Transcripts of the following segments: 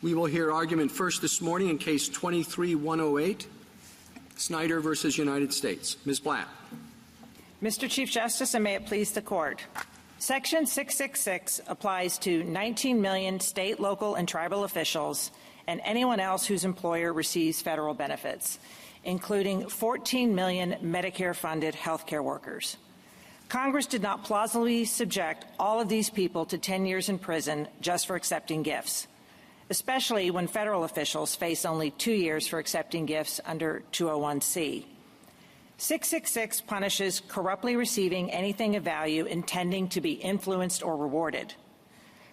We will hear argument first this morning in Case 23-108, Snyder versus United States. Ms. Blatt. Mr. Chief Justice, and may it please the Court. Section 666 applies to 19 million state, local, and tribal officials and anyone else whose employer receives federal benefits, including 14 million Medicare-funded health care workers. Congress did not plausibly subject all of these people to 10 years in prison just for accepting gifts, especially when federal officials face only 2 years for accepting gifts under 201C. 666 punishes corruptly receiving anything of value intending to be influenced or rewarded.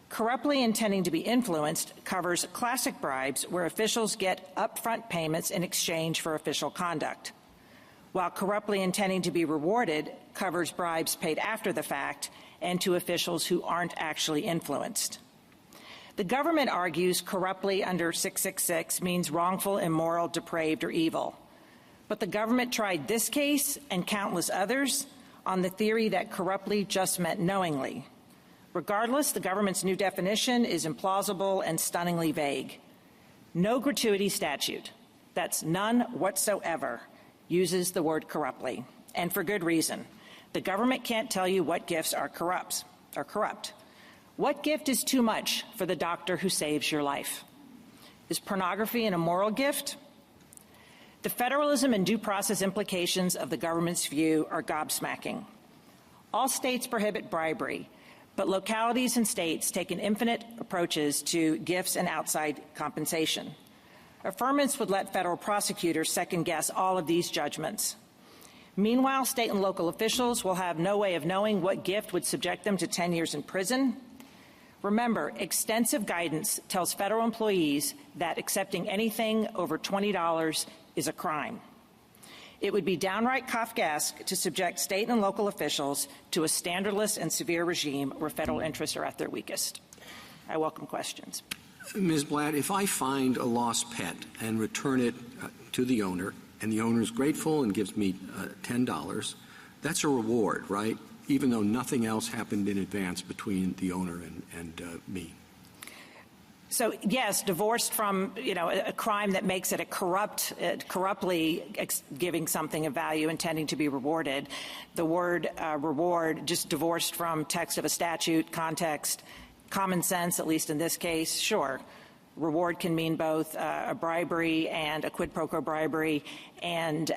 Corruptly intending to be influenced covers classic bribes where officials get upfront payments in exchange for official conduct, while corruptly intending to be rewarded covers bribes paid after the fact and to officials who aren't actually influenced. The government argues corruptly under 666 means wrongful, immoral, depraved, or evil. But the government tried this case and countless others on the theory that corruptly just meant knowingly. Regardless, the government's new definition is implausible and stunningly vague. No gratuity statute, that's none whatsoever, uses the word corruptly, and for good reason. The government can't tell you what gifts are corrupt. What gift is too much for the doctor who saves your life? Is pornography an immoral gift? The federalism and due process implications of the government's view are gobsmacking. All states prohibit bribery, but localities and states take infinite approaches to gifts and outside compensation. Affirmance would let federal prosecutors second-guess all of these judgments. Meanwhile, state and local officials will have no way of knowing what gift would subject them to 10 years in prison. Remember, extensive guidance tells federal employees that accepting anything over $20 is a crime. It would be downright Kafkaesque to subject state and local officials to a standardless and severe regime where federal interests are at their weakest. I welcome questions. Ms. Blatt, if I find a lost pet and return it to the owner, and the owner is grateful and gives me $10, that's a reward, right? Even though nothing else happened in advance between the owner and me. So, yes, divorced from, a crime that makes it a corruptly giving something of value intending to be rewarded. The word reward, just divorced from text of a statute, context, common sense, at least in this case, sure. Reward can mean both a bribery and a quid pro quo bribery and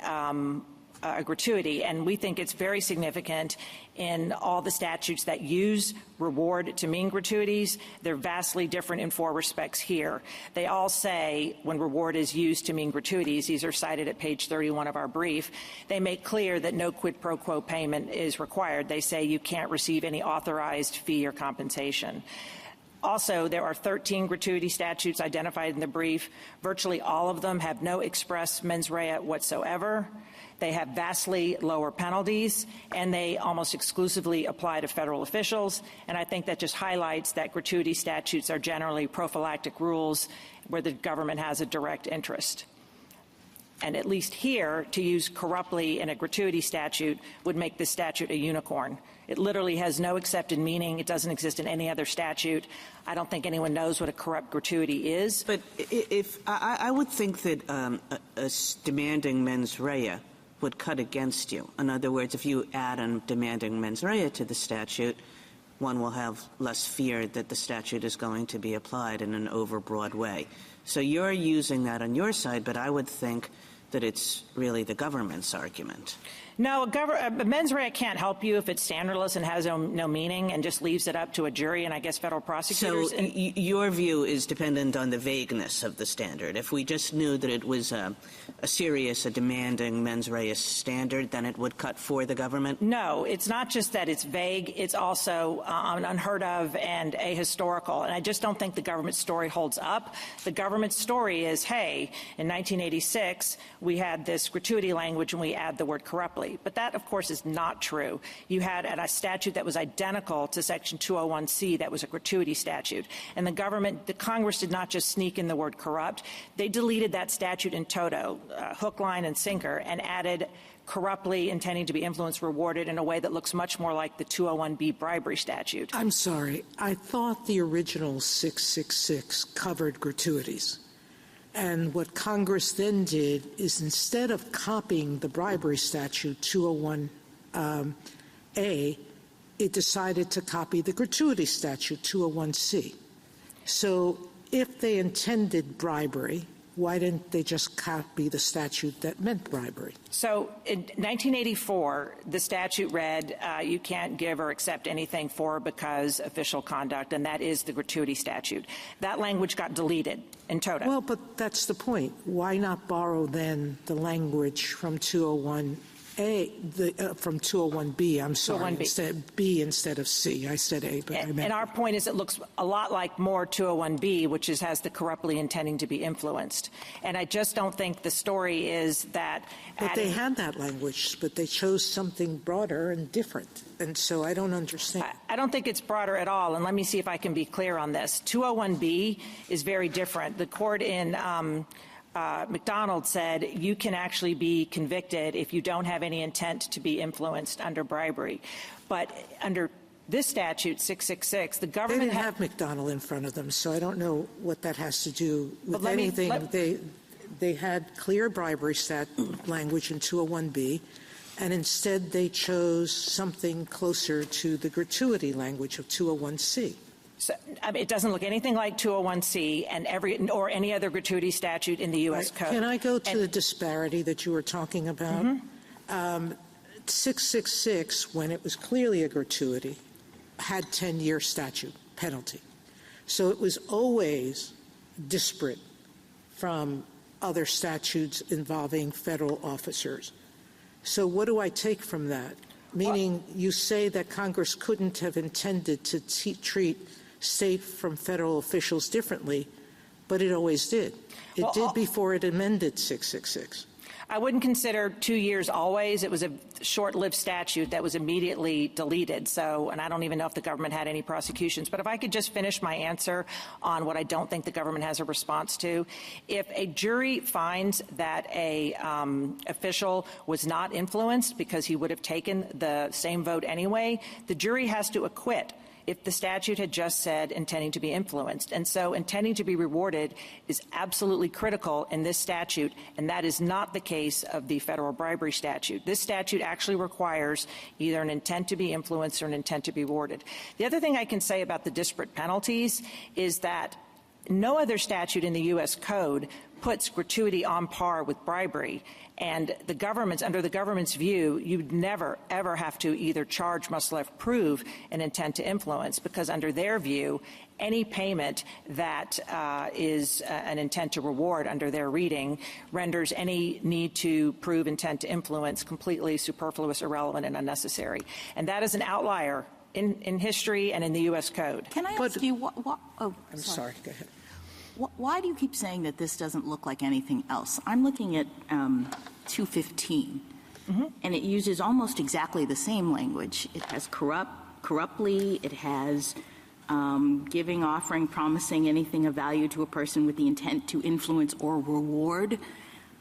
a gratuity, and we think it's very significant in all the statutes that use reward to mean gratuities. They're vastly different in 4 respects here. They all say when reward is used to mean gratuities, these are cited at page 31 of our brief, they make clear that no quid pro quo payment is required. They say you can't receive any authorized fee or compensation. Also, there are 13 gratuity statutes identified in the brief. Virtually all of them have no express mens rea whatsoever. They have vastly lower penalties, and they almost exclusively apply to federal officials. And I think that just highlights that gratuity statutes are generally prophylactic rules where the government has a direct interest. And at least here, to use corruptly in a gratuity statute would make this statute a unicorn. It literally has no accepted meaning. It doesn't exist in any other statute. I don't think anyone knows what a corrupt gratuity is. But if I would think that a demanding mens rea would cut against you. In other words, if you add a demanding mens rea to the statute, one will have less fear that the statute is going to be applied in an overbroad way. So you're using that on your side, but I would think that it's really the government's argument. No, mens rea can't help you if it's standardless and has no meaning and just leaves it up to a jury and I guess federal prosecutors. So your view is dependent on the vagueness of the standard. If we just knew that it was a demanding mens rea standard, then it would cut for the government? No, it's not just that it's vague. It's also unheard of and ahistorical. And I just don't think the government story holds up. The government story is, hey, in 1986, we had this gratuity language and we add the word corruptly. But that, of course, is not true. You had a statute that was identical to Section 201C that was a gratuity statute. And the Congress did not just sneak in the word corrupt. They deleted that statute in toto, hook, line, and sinker, and added corruptly intending to be influenced rewarded in a way that looks much more like the 201B bribery statute. I'm sorry. I thought the original 666 covered gratuities. And what Congress then did is, instead of copying the bribery statute 201A, it decided to copy the gratuity statute 201C. So if they intended bribery, why didn't they just copy the statute that meant bribery? So in 1984, the statute read, you can't give or accept anything for because official conduct, and that is the gratuity statute. That language got deleted in toto. Well, but that's the point. Why not borrow then the language from 201A, from 201B, I'm sorry, 201B. B instead of C. I said A, but I meant. And our point is it looks a lot like more 201B, which has the corruptly intending to be influenced. And I just don't think the story is that. But they had that language, but they chose something broader and different. And so I don't understand. I don't think it's broader at all. And let me see if I can be clear on this. 201B is very different. The court in McDonald said you can actually be convicted if you don't have any intent to be influenced under bribery. But under this statute, 666, the government They didn't have McDonald in front of them, so I don't know what that has to do with Let me- anything. They had clear bribery language in 201B, and instead they chose something closer to the gratuity language of 201C. So, it doesn't look anything like 201C and or any other gratuity statute in the U.S. Code. Can I go to the disparity that you were talking about? 666, when it was clearly a gratuity, had 10-year statute penalty. So it was always disparate from other statutes involving federal officers. So what do I take from that? Meaning you say that Congress couldn't have intended to treat state from federal officials differently, but it always did. It did before it amended 666. I wouldn't consider 2 years always. It was a short-lived statute that was immediately deleted. So, and I don't even know if the government had any prosecutions. But if I could just finish my answer on what I don't think the government has a response to. If a jury finds that a official was not influenced because he would have taken the same vote anyway, the jury has to acquit if the statute had just said intending to be influenced. And so intending to be rewarded is absolutely critical in this statute, and that is not the case of the federal bribery statute. This statute actually requires either an intent to be influenced or an intent to be rewarded. The other thing I can say about the disparate penalties is that no other statute in the U.S. Code puts gratuity on par with bribery. And under the government's view, you'd never, ever have to either charge, must have prove an intent to influence, because under their view, any payment that is an intent to reward under their reading renders any need to prove intent to influence completely superfluous, irrelevant, and unnecessary. And that is an outlier in history and in the U.S. Code. Can I ask you I'm sorry, go ahead. Why do you keep saying that this doesn't look like anything else? I'm looking at 215, and it uses almost exactly the same language. It has corruptly, it has giving, offering, promising anything of value to a person with the intent to influence or reward.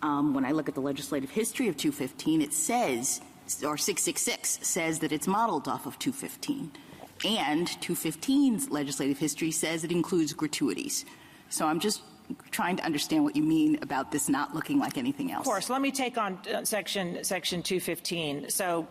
When I look at the legislative history of 215, it says, or 666 says that it's modeled off of 215. And 215's legislative history says it includes gratuities. So I'm just trying to understand what you mean about this not looking like anything else. Of course. Let me take on section 215. So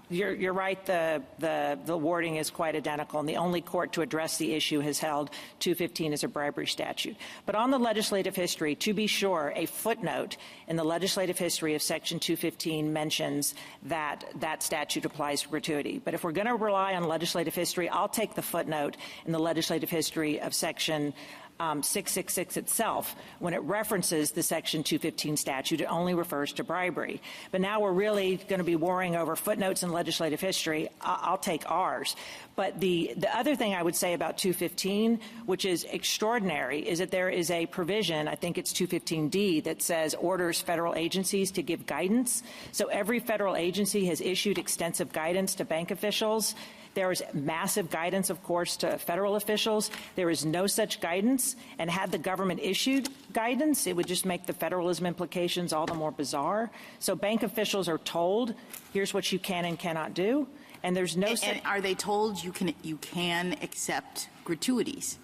you're right. The wording is quite identical, and the only court to address the issue has held 215 as a bribery statute. But on the legislative history, to be sure, a footnote in the legislative history of section 215 mentions that that statute applies to gratuity. But if we're going to rely on legislative history, I'll take the footnote in the legislative history of section 666 itself. When it references the section 215 statute, it only refers to bribery. But now we're really going to be warring over footnotes in legislative history. I'll take ours. But the other thing I would say about 215, which is extraordinary, is that there is a provision, I think it's 215D, that says orders federal agencies to give guidance. So every federal agency has issued extensive guidance to bank officials There is massive guidance, of course, to federal officials. There is no such guidance, and had the government issued guidance, it would just make the federalism implications all the more bizarre. So bank officials are told, here's what you can and cannot do, and there's no... And are they told you can accept gratuities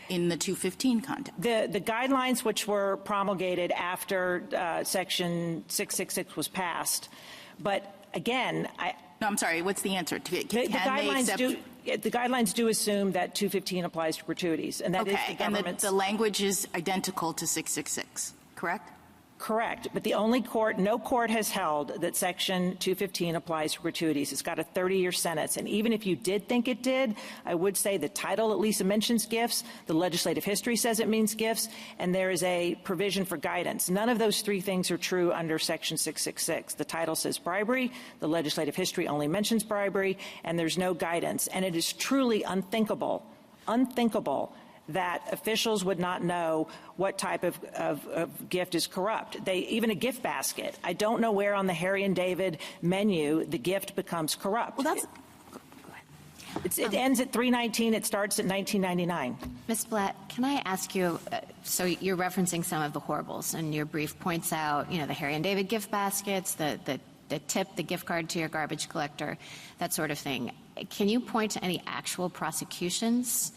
in the 215 context? The guidelines which were promulgated after Section 666 was passed, but again, No, I'm sorry, what's the answer? the guidelines do assume that 215 applies to gratuities, and that is the government's... And the language is identical to 666, correct? Correct, but no court has held that Section 215 applies to gratuities. It's got a 30-year sentence, and even if you did think it did, I would say the title at least mentions gifts, the legislative history says it means gifts, and there is a provision for guidance. None of those three things are true under Section 666. The title says bribery, the legislative history only mentions bribery, and there's no guidance. And it is truly unthinkable that officials would not know what type of gift is corrupt. Even a gift basket. I don't know where on the Harry and David menu the gift becomes corrupt. Well, that's... It ends at $3.19. It starts at $19.99. Ms. Blatt, can I ask you, so you're referencing some of the horribles, and your brief points out, the Harry and David gift baskets, the tip, the gift card to your garbage collector, that sort of thing. Can you point to any actual prosecutions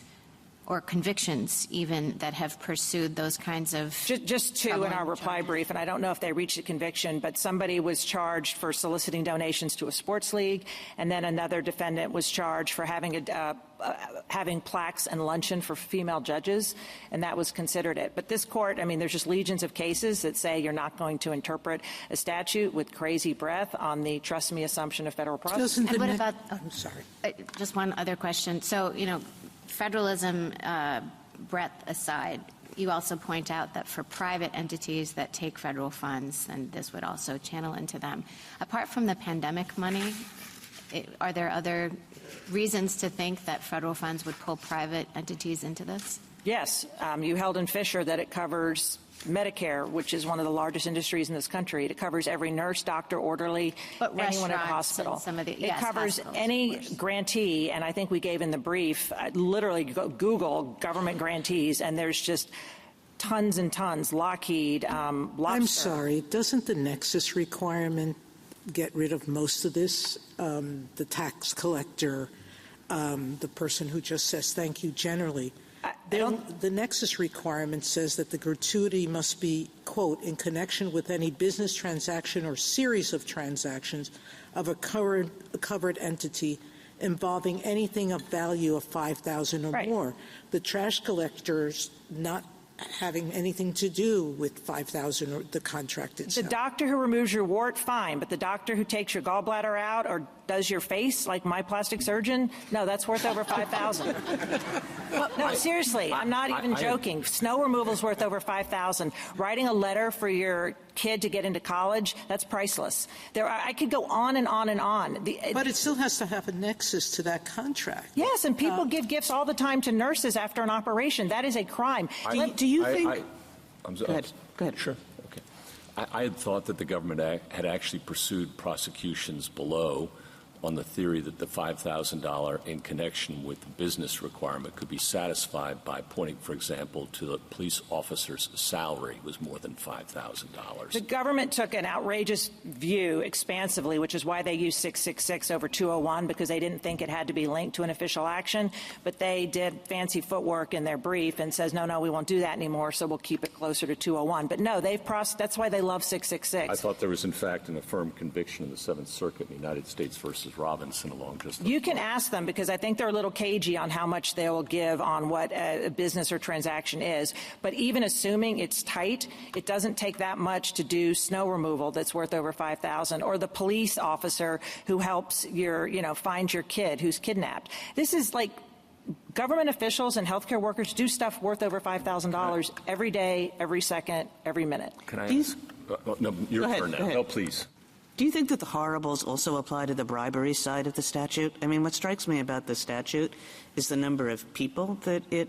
or convictions even that have pursued those kinds of... Just two in our reply brief, and I don't know if they reached a conviction, but somebody was charged for soliciting donations to a sports league, and then another defendant was charged for having plaques and luncheon for female judges, and that was considered it. But this court, there's just legions of cases that say you're not going to interpret a statute with crazy breath on the trust me assumption of federal prosecution. And what about... I'm sorry. Just one other question. So, federalism breadth aside, you also point out that for private entities that take federal funds, and this would also channel into them. Apart from the pandemic money, are there other reasons to think that federal funds would pull private entities into this? Yes. You held in Fisher that it covers Medicare, which is one of the largest industries in this country. It covers every nurse, doctor, orderly, anyone at a hospital. It covers any grantee, and I think we gave in the brief, literally Google government grantees, and there's just tons and tons. Lockheed, Lobster. I'm sorry, doesn't the nexus requirement get rid of most of this? The tax collector, the person who just says thank you generally. The nexus requirement says that the gratuity must be, quote, in connection with any business transaction or series of transactions of a covered entity involving anything of value of $5,000 or more. The trash collector's not having anything to do with $5,000 or the contract itself. The doctor who removes your wart, fine, but the doctor who takes your gallbladder out or does your face, like my plastic surgeon, no, that's worth over $5,000. No, seriously, I'm not even joking. Snow removal's worth over $5,000. Writing a letter for your kid to get into college, that's priceless. I could go on and on and on. But it still has to have a nexus to that contract. Yes, and people give gifts all the time to nurses after an operation. That is a crime. Do you think... Go ahead. Sure. Okay. I had thought that the government had actually pursued prosecutions below on the theory that the $5,000 in connection with the business requirement could be satisfied by pointing, for example, to the police officer's salary was more than $5,000. The government took an outrageous view expansively, which is why they used 666 over 201, because they didn't think it had to be linked to an official action. But they did fancy footwork in their brief and says, no, we won't do that anymore, so we'll keep it closer to 201. But no, that's why they love 666. I thought there was, in fact, an affirmed conviction in the Seventh Circuit in the United States versus Robinson along just the... You can ask them, because I think they're a little cagey on how much they will give on what a business or transaction is. But even assuming it's tight, it doesn't take that much to do snow removal that's worth over $5,000, or the police officer who helps find your kid who's kidnapped. This is like government officials and healthcare workers do stuff worth over $5,000 every day, every second, every minute. Can I ask? No, your turn now. No, please. Do you think that the horribles also apply to the bribery side of the statute? I mean, what strikes me about the statute is the number of people that it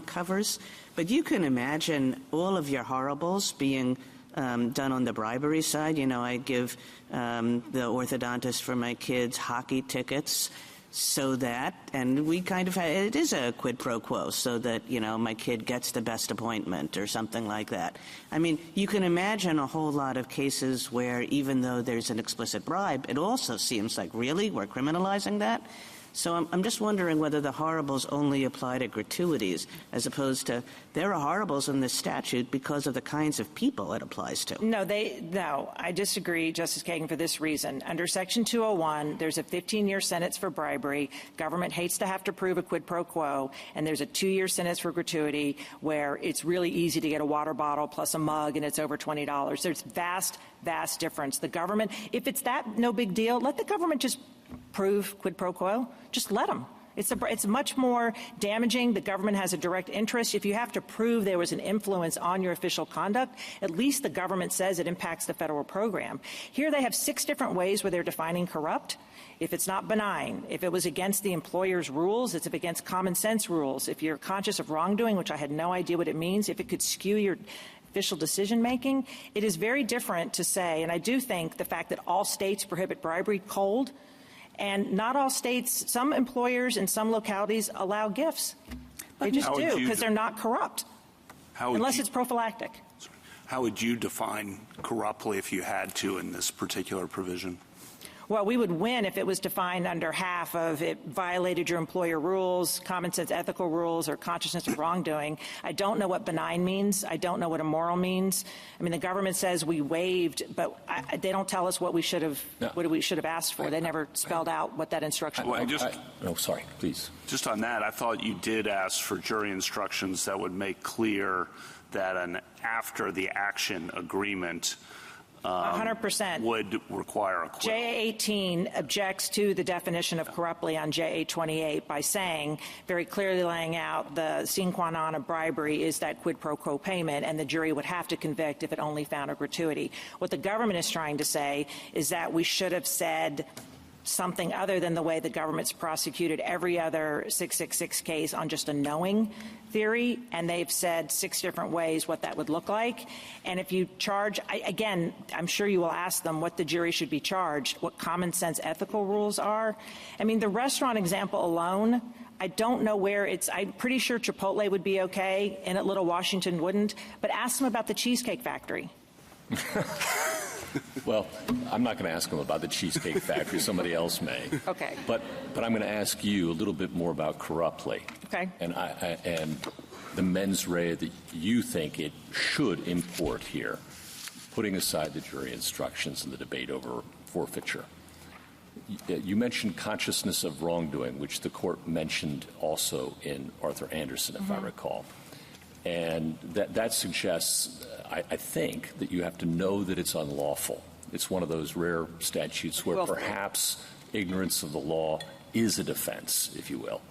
covers. But you can imagine all of your horribles being done on the bribery side. I give the orthodontist for my kids hockey tickets. so that, and we kind of, it is a quid pro quo, so that, my kid gets the best appointment or something like that. I mean, you can imagine a whole lot of cases where even though there's an explicit bribe, it also seems like, really, we're criminalizing that? So I'm just wondering whether the horribles only apply to gratuities as opposed to there are horribles in this statute because of the kinds of people it applies to. No, I disagree, Justice Kagan, for this reason. Under Section 201, there's a 15-year sentence for bribery. Government hates to have to prove a quid pro quo, and there's a 2-year sentence for gratuity where it's really easy to get a water bottle plus a mug and it's over $20. There's vast difference. The government, if it's that no big deal, let the government just prove quid pro quo. Just let them. It's much more damaging. The government has a direct interest. If you have to prove there was an influence on your official conduct, at least the government says it impacts the federal program. Here they have 6 different ways where they're defining corrupt. If it's not benign, if it was against the employer's rules, it's against common sense rules. If you're conscious of wrongdoing, which I had no idea what it means, if it could skew your official decision-making, it is very different to say, and I do think the fact that all states prohibit bribery cold, and not all states, some employers in some localities allow gifts. They just do, because they're not corrupt, unless it's prophylactic. How would you define corruptly if you had to in this particular provision? Well, we would win if it was defined under half of it violated your employer rules, common sense ethical rules, or consciousness of wrongdoing. I don't know what benign means. I don't know what immoral means. I mean, the government says we waived, but they don't tell us what we should have asked for. They never spelled out what that instruction was. Sorry, please. Just on that, I thought you did ask for jury instructions that would make clear that an after the action agreement 100% would require a acquittal. JA-18 objects to the definition of corruptly on JA-28 by saying, very clearly laying out the sine qua non of bribery is that quid pro quo payment, and the jury would have to convict if it only found a gratuity. What the government is trying to say is that we should have said something other than the way the government's prosecuted every other 666 case on just a knowing theory, and they've said 6 different ways what that would look like. And if you charge, again, I'm sure you will ask them what the jury should be charged, what common sense ethical rules are. I mean, the restaurant example alone, I don't know where I'm pretty sure Chipotle would be okay, and at Little Washington wouldn't, but ask them about the Cheesecake Factory. Well, I'm not going to ask them about the Cheesecake Factory. Somebody else may. Okay. But I'm going to ask you a little bit more about corruptly. Okay. And the mens rea that you think it should import here, putting aside the jury instructions and the debate over forfeiture. You mentioned consciousness of wrongdoing, which the court mentioned also in Arthur Anderson, if I recall. And that suggests, I think, that you have to know that it's unlawful. It's one of those rare statutes where perhaps ignorance of the law is a defense, if you will.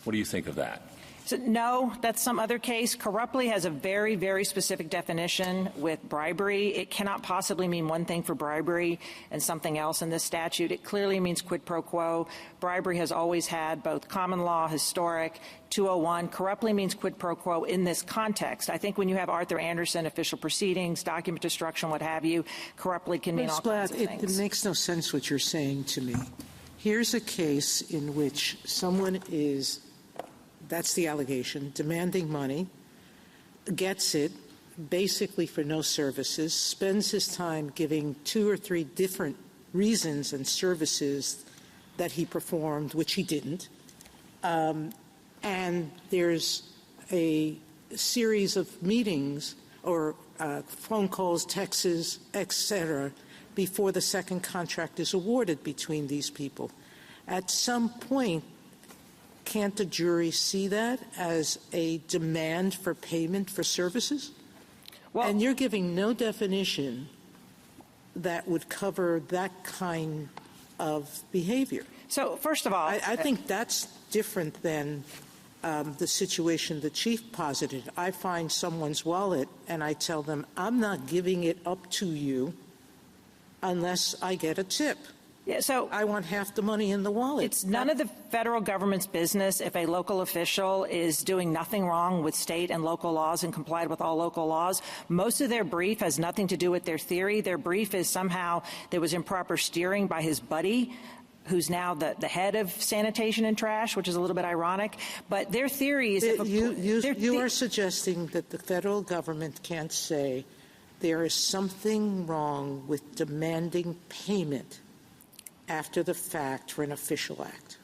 What do you think of that? So, no, that's some other case. Corruptly has a very, very specific definition with bribery. It cannot possibly mean one thing for bribery and something else in this statute. It clearly means quid pro quo. Bribery has always had both common law, historic, 201. Corruptly means quid pro quo in this context. I think when you have Arthur Anderson, official proceedings, document destruction, what have you, corruptly can mean all kinds of things. It makes no sense what you're saying to me. Here's a case in which someone is, that's the allegation, demanding money, gets it basically for no services, spends his time giving 2 or 3 different reasons and services that he performed, which he didn't. And there's a series of meetings or phone calls, texts, etc., before the second contract is awarded between these people. At some point, can't the jury see that as a demand for payment for services? Well, and you're giving no definition that would cover that kind of behavior. So, first of all, I think that's different than the situation the Chief posited. I find someone's wallet and I tell them, I'm not giving it up to you unless I get a tip. Yeah, so I want half the money in the wallet. It's none of the federal government's business if a local official is doing nothing wrong with state and local laws and complied with all local laws. Most of their brief has nothing to do with their theory. Their brief is somehow there was improper steering by his buddy who's now the head of sanitation and trash, which is a little bit ironic. But their theory is... You are suggesting that the federal government can't say there is something wrong with demanding payment after the fact for an official act.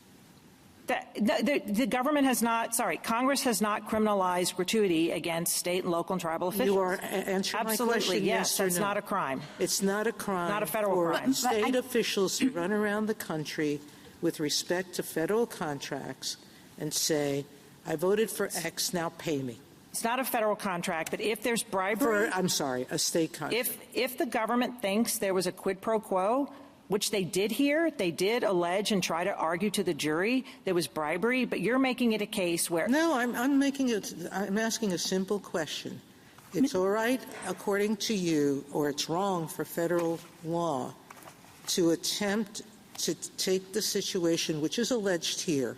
The government has not, Congress has not criminalized gratuity against state and local and tribal officials. You are answering my question, yes or no. That's not a crime. It's not a crime. Not a federal crime. For state officials to run around the country with respect to federal contracts and say, I voted for X, now pay me. It's not a federal contract, but if there's bribery... a state contract. If the government thinks there was a quid pro quo, which they did here, they did allege and try to argue to the jury there was bribery, but you're making it a case where... No, I'm asking a simple question. It's all right, according to you, or it's wrong for federal law to attempt to take the situation, which is alleged here,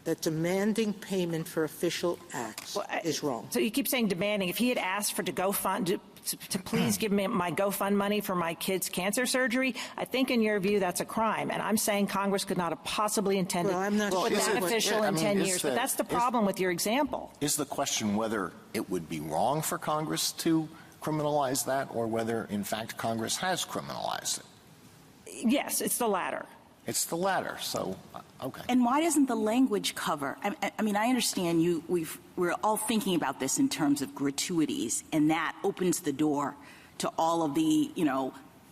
that demanding payment for official acts is wrong. So you keep saying demanding. If he had asked for to please give me my GoFund money for my kid's cancer surgery, I think in your view that's a crime. And I'm saying Congress could not have possibly intended for that official in 10 years. But that's the problem with your example. Is the question whether it would be wrong for Congress to criminalize that or whether, in fact, Congress has criminalized it? Yes, it's the latter. It's the latter, so, okay. And why doesn't the language cover? I mean, I understand we're all thinking about this in terms of gratuities, and that opens the door to all of the,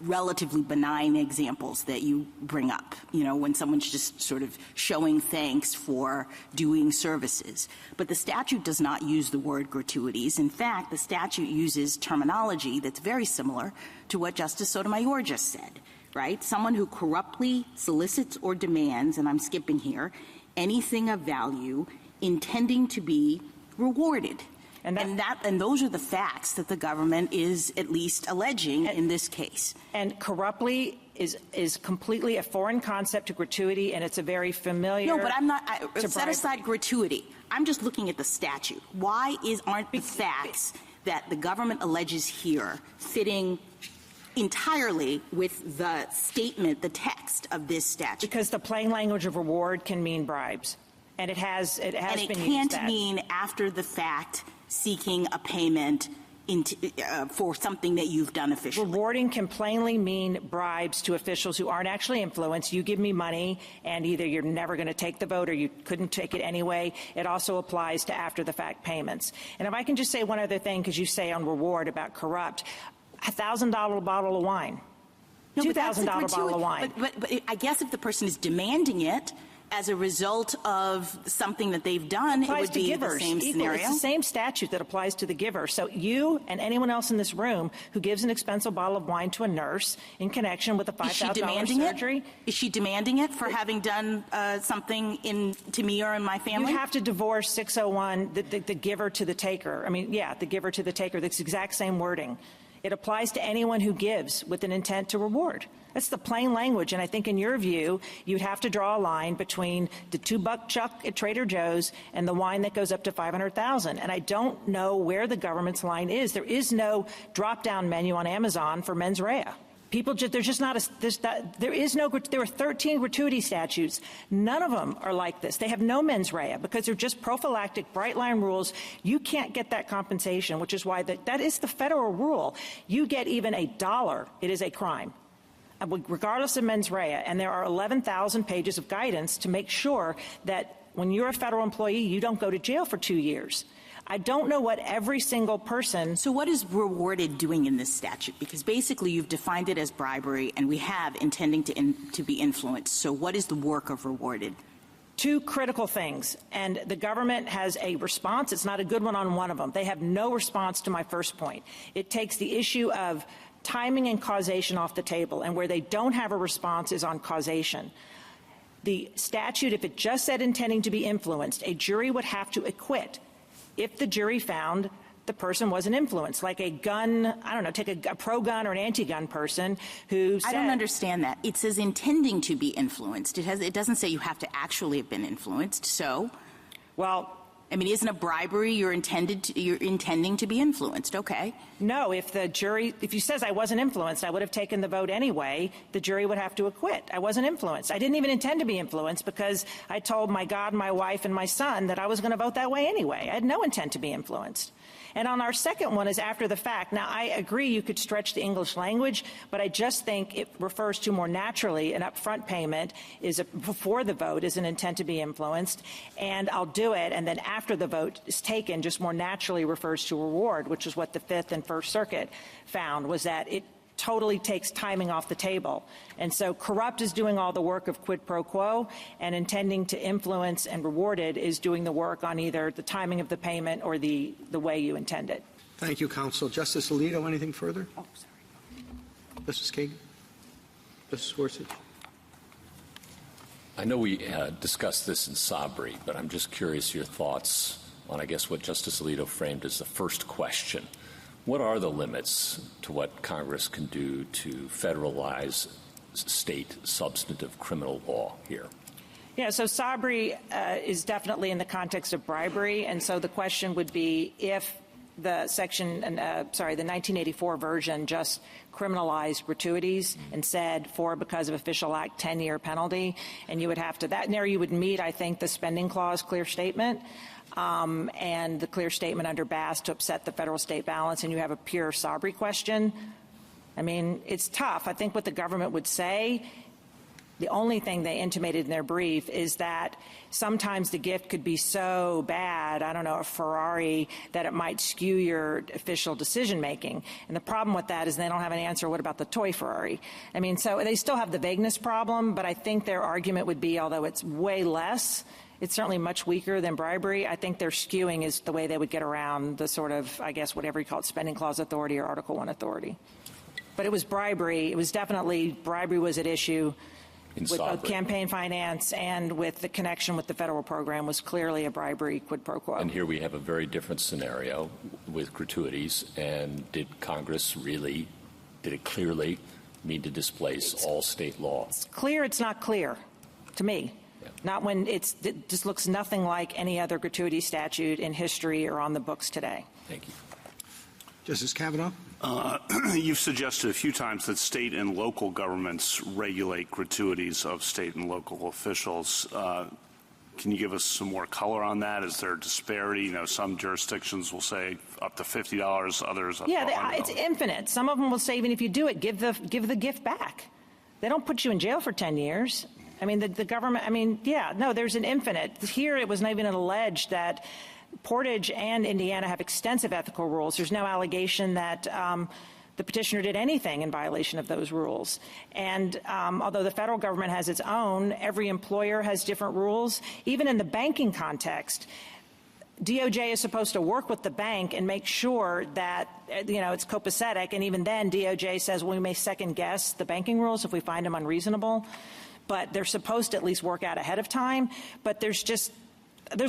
relatively benign examples that you bring up, when someone's just sort of showing thanks for doing services. But the statute does not use the word gratuities. In fact, the statute uses terminology that's very similar to what Justice Sotomayor just said. Right? Someone who corruptly solicits or demands, and I'm skipping here, anything of value intending to be rewarded. And those are the facts that the government is at least alleging in this case. And corruptly is completely a foreign concept to gratuity, and it's a very familiar... No, but I'm not... set aside gratuity. I'm just looking at the statute. Why aren't the facts that the government alleges here fitting entirely with the statement, the text of this statute? Because the plain language of reward can mean bribes. And it has been used that. And it can't mean after the fact seeking a payment for something that you've done officially. Rewarding can plainly mean bribes to officials who aren't actually influenced. You give me money, and either you're never going to take the vote or you couldn't take it anyway. It also applies to after-the-fact payments. And if I can just say one other thing, because you say on reward about corrupt, $1,000 bottle of wine, no, $2,000 bottle of wine. But I guess if the person is demanding it as a result of something that they've done, it would be the same scenario. It's the same statute that applies to the giver. So you and anyone else in this room who gives an expensive bottle of wine to a nurse in connection with a $5,000 surgery. Is she demanding it for having done something to me or in my family? You have to divorce 601, the giver to the taker. I mean, yeah, the giver to the taker. That's the exact same wording. It applies to anyone who gives with an intent to reward. That's the plain language. And I think in your view, you'd have to draw a line between the $2 chuck at Trader Joe's and the wine that goes up to $500,000. And I don't know where the government's line is. There is no drop-down menu on Amazon for mens rea. There's just not there are 13 gratuity statutes. None of them are like this. They have no mens rea because they're just prophylactic, bright line rules. You can't get that compensation, which is why that is the federal rule. You get even $1, it is a crime, regardless of mens rea. And there are 11,000 pages of guidance to make sure that when you're a federal employee, you don't go to jail for 2 years. I don't know what every single person... So what is rewarded doing in this statute? Because basically you've defined it as bribery, and we have intending to be influenced. So what is the work of rewarded? Two critical things, and the government has a response. It's not a good one on one of them. They have no response to my first point. It takes the issue of timing and causation off the table, and where they don't have a response is on causation. The statute, if it just said intending to be influenced, a jury would have to acquit if the jury found the person wasn't influenced, like a gun, I don't know, take a pro-gun or an anti-gun person who said... I don't understand that. It says intending to be influenced. It doesn't say you have to actually have been influenced, so... Well, I mean, isn't a bribery you're intending to be influenced? Okay. No, if he says I wasn't influenced, I would have taken the vote anyway. The jury would have to acquit. I wasn't influenced. I didn't even intend to be influenced because I told my God, my wife, and my son that I was going to vote that way anyway. I had no intent to be influenced. And on our second one is after the fact. Now, I agree you could stretch the English language, but I just think it refers to more naturally an upfront payment before the vote is an intent to be influenced, and I'll do it, and then after the vote is taken, just more naturally refers to reward, which is what the Fifth and First Circuit found, was that it totally takes timing off the table. And so corrupt is doing all the work of quid pro quo, and intending to influence and rewarded is doing the work on either the timing of the payment or the way you intend it. Thank you, counsel. Justice Alito, anything further? Oh, sorry. Justice Kagan? Justice Gorsuch? I know we discussed this in Sabri, but I'm just curious your thoughts on, I guess, what Justice Alito framed as the first question. What are the limits to what Congress can do to federalize state substantive criminal law here? Yeah, so Sabri is definitely in the context of bribery, and so the question would be if the the 1984 version just criminalized gratuities and said because of official act 10-year penalty, and you would have to there you would meet, I think, the spending clause clear statement. And the clear statement under Bass to upset the federal-state balance, and you have a pure Sabri question. I mean, it's tough. I think what the government would say, the only thing they intimated in their brief is that sometimes the gift could be so bad, I don't know, a Ferrari, that it might skew your official decision-making. And the problem with that is they don't have an answer, what about the toy Ferrari? I mean, so they still have the vagueness problem, but I think their argument would be, although it's way less, it's certainly much weaker than bribery. I think their skewing is the way they would get around the sort of, I guess, whatever you call it, spending clause authority or Article I authority. But it was bribery. It was definitely bribery was at issue with both campaign finance and with the connection with the federal program was clearly a bribery quid pro quo. And here we have a very different scenario with gratuities. And did it clearly mean to displace all state law? It's clear it's not clear to me. Not when it just looks nothing like any other gratuity statute in history or on the books today. Thank you. Justice Kavanaugh? You've suggested a few times that state and local governments regulate gratuities of state and local officials. Can you give us some more color on that? Is there a disparity? You know, some jurisdictions will say up to $50, others up to $100. It's infinite. Some of them will say even if you do it, give the gift back. They don't put you in jail for 10 years. I mean, the government, there's an infinite. Here it was not even alleged that Portage and Indiana have extensive ethical rules. There's no allegation that the petitioner did anything in violation of those rules. And although the federal government has its own, every employer has different rules. Even in the banking context, DOJ is supposed to work with the bank and make sure that, it's copacetic. And even then, DOJ says, well, we may second guess the banking rules if we find them unreasonable. But they're supposed to at least work out ahead of time. But there's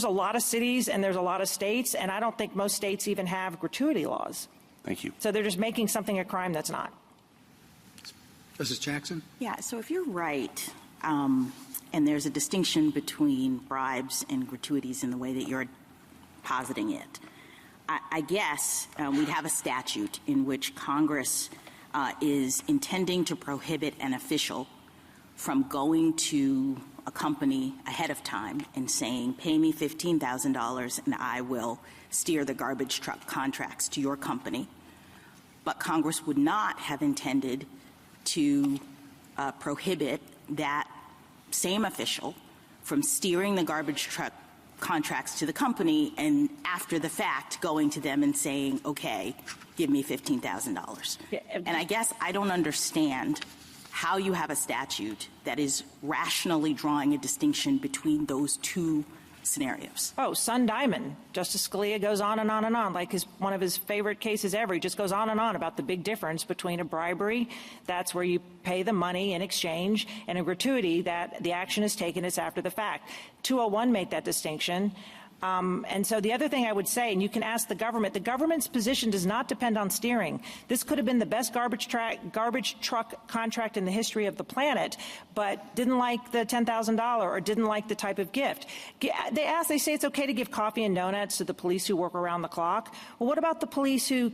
a lot of cities and there's a lot of states, and I don't think most states even have gratuity laws. Thank you. So they're just making something a crime that's not. Justice Jackson? Yeah, so if you're right, and there's a distinction between bribes and gratuities in the way that you're positing it, I guess we'd have a statute in which Congress is intending to prohibit an official from going to a company ahead of time and saying, pay me $15,000 and I will steer the garbage truck contracts to your company. But Congress would not have intended to prohibit that same official from steering the garbage truck contracts to the company and after the fact going to them and saying, okay, give me $15,000. Yeah, and I guess I don't understand how you have a statute that is rationally drawing a distinction between those two scenarios. Oh, Sun Diamond. Justice Scalia goes on and on and on, like one of his favorite cases ever. He just goes on and on about the big difference between a bribery, that's where you pay the money in exchange, and a gratuity that the action is taken, it's after the fact. 201 make that distinction. And so the other thing I would say, and you can ask the government's position does not depend on steering. This could have been the best garbage truck contract in the history of the planet, but didn't like the $10,000 or didn't like the type of gift. They say it's okay to give coffee and donuts to the police who work around the clock. Well, what about the police who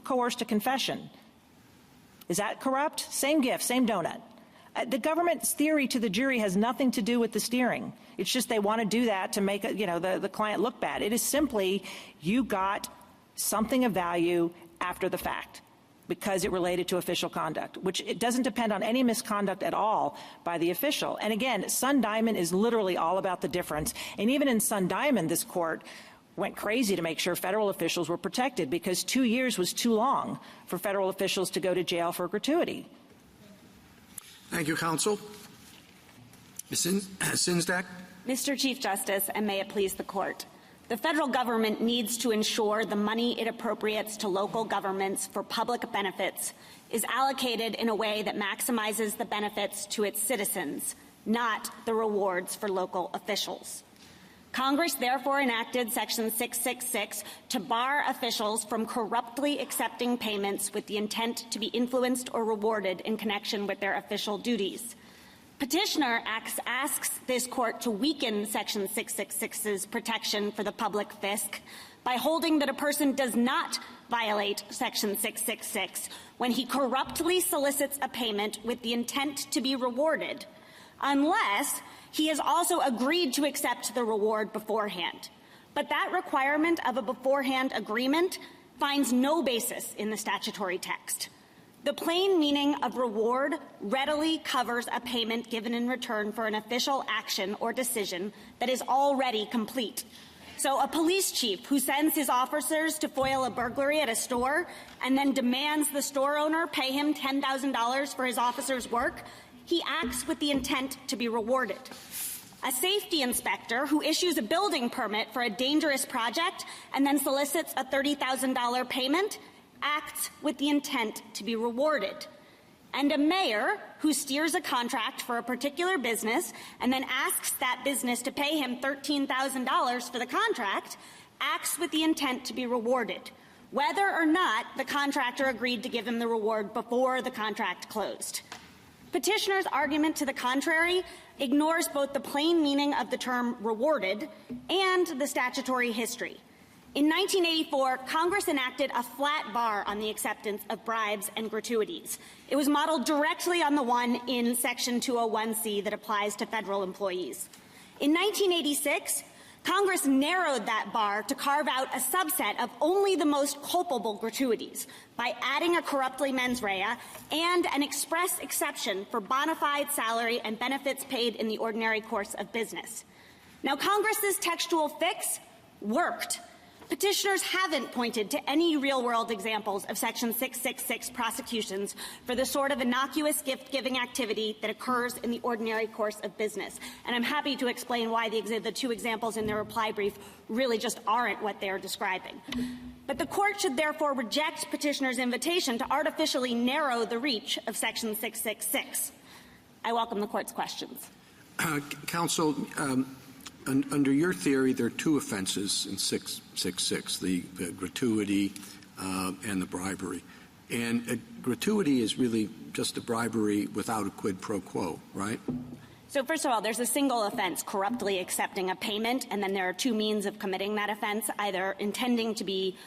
coerced a confession? Is that corrupt? Same gift, same donut. The government's theory to the jury has nothing to do with the steering. It's just they want to do that to make the client look bad. It is simply you got something of value after the fact because it related to official conduct, which it doesn't depend on any misconduct at all by the official. And again, Sun Diamond is literally all about the difference. And even in Sun Diamond, this court went crazy to make sure federal officials were protected because 2 years was too long for federal officials to go to jail for gratuity. Thank you, counsel. Ms. Sinsdak. Mr. Chief Justice, and may it please the court. The federal government needs to ensure the money it appropriates to local governments for public benefits is allocated in a way that maximizes the benefits to its citizens, not the rewards for local officials. Congress therefore enacted Section 666 to bar officials from corruptly accepting payments with the intent to be influenced or rewarded in connection with their official duties. Petitioner asks this court to weaken Section 666's protection for the public fisc by holding that a person does not violate Section 666 when he corruptly solicits a payment with the intent to be rewarded, unless he has also agreed to accept the reward beforehand. But that requirement of a beforehand agreement finds no basis in the statutory text. The plain meaning of reward readily covers a payment given in return for an official action or decision that is already complete. So a police chief who sends his officers to foil a burglary at a store and then demands the store owner pay him $10,000 for his officer's work, he acts with the intent to be rewarded. A safety inspector who issues a building permit for a dangerous project and then solicits a $30,000 payment acts with the intent to be rewarded. And a mayor who steers a contract for a particular business and then asks that business to pay him $13,000 for the contract acts with the intent to be rewarded, whether or not the contractor agreed to give him the reward before the contract closed. Petitioner's argument to the contrary ignores both the plain meaning of the term rewarded and the statutory history. In 1984, Congress enacted a flat bar on the acceptance of bribes and gratuities. It was modeled directly on the one in Section 201C that applies to federal employees. In 1986, Congress narrowed that bar to carve out a subset of only the most culpable gratuities by adding a corruptly mens rea and an express exception for bona fide salary and benefits paid in the ordinary course of business. Now, Congress's textual fix worked. Petitioners haven't pointed to any real-world examples of Section 666 prosecutions for the sort of innocuous gift-giving activity that occurs in the ordinary course of business. And I'm happy to explain why the two examples in their reply brief really just aren't what they're describing. But the court should therefore reject petitioner's invitation to artificially narrow the reach of Section 666. I welcome the court's questions. Counsel, under your theory, there are two offenses in 666, the gratuity and the bribery. And gratuity is really just a bribery without a quid pro quo, right? So first of all, there's a single offense, corruptly accepting a payment, and then there are two means of committing that offense, either intending to be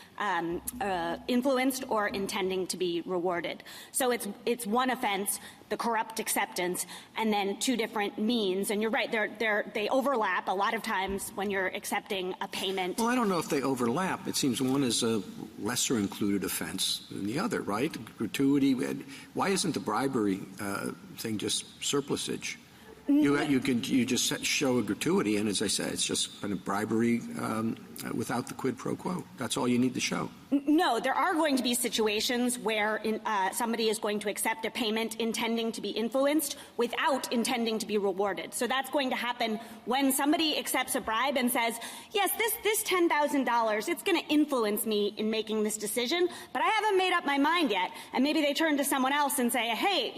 influenced or intending to be rewarded. So it's one offense, the corrupt acceptance, and then two different means. And you're right, they overlap a lot of times when you're accepting a payment. Well, I don't know if they overlap. It seems one is a lesser included offense than the other, right? Gratuity. Why isn't the bribery thing just surplusage? You just show a gratuity, and as I said, it's just kind of bribery without the quid pro quo. That's all you need to show. No, there are going to be situations where somebody is going to accept a payment intending to be influenced without intending to be rewarded. So that's going to happen when somebody accepts a bribe and says, yes, this $10,000, it's going to influence me in making this decision, but I haven't made up my mind yet. And maybe they turn to someone else and say, hey,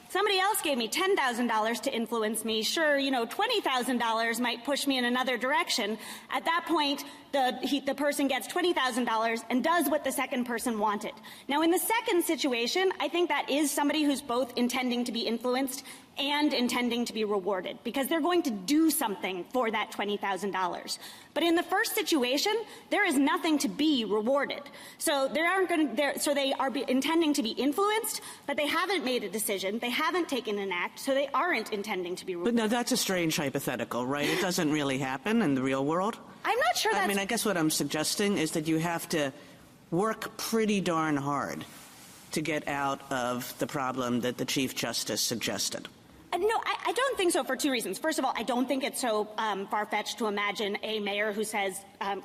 somebody else gave me $10,000 to influence me. Sure, $20,000 might push me in another direction. At that point, the person gets $20,000 and does what the second person wanted. Now, in the second situation, I think that is somebody who's both intending to be influenced and intending to be rewarded, because they're going to do something for that $20,000. But in the first situation, there is nothing to be rewarded. So they are intending to be influenced, but they haven't made a decision. They haven't taken an act, so they aren't intending to be rewarded. But no, that's a strange hypothetical, right? It doesn't really happen in the real world. I'm not sure that's... I mean, I guess what I'm suggesting is that you have to work pretty darn hard to get out of the problem that the Chief Justice suggested. No, I don't think so for two reasons. First of all, I don't think it's so far-fetched to imagine a mayor who says I'm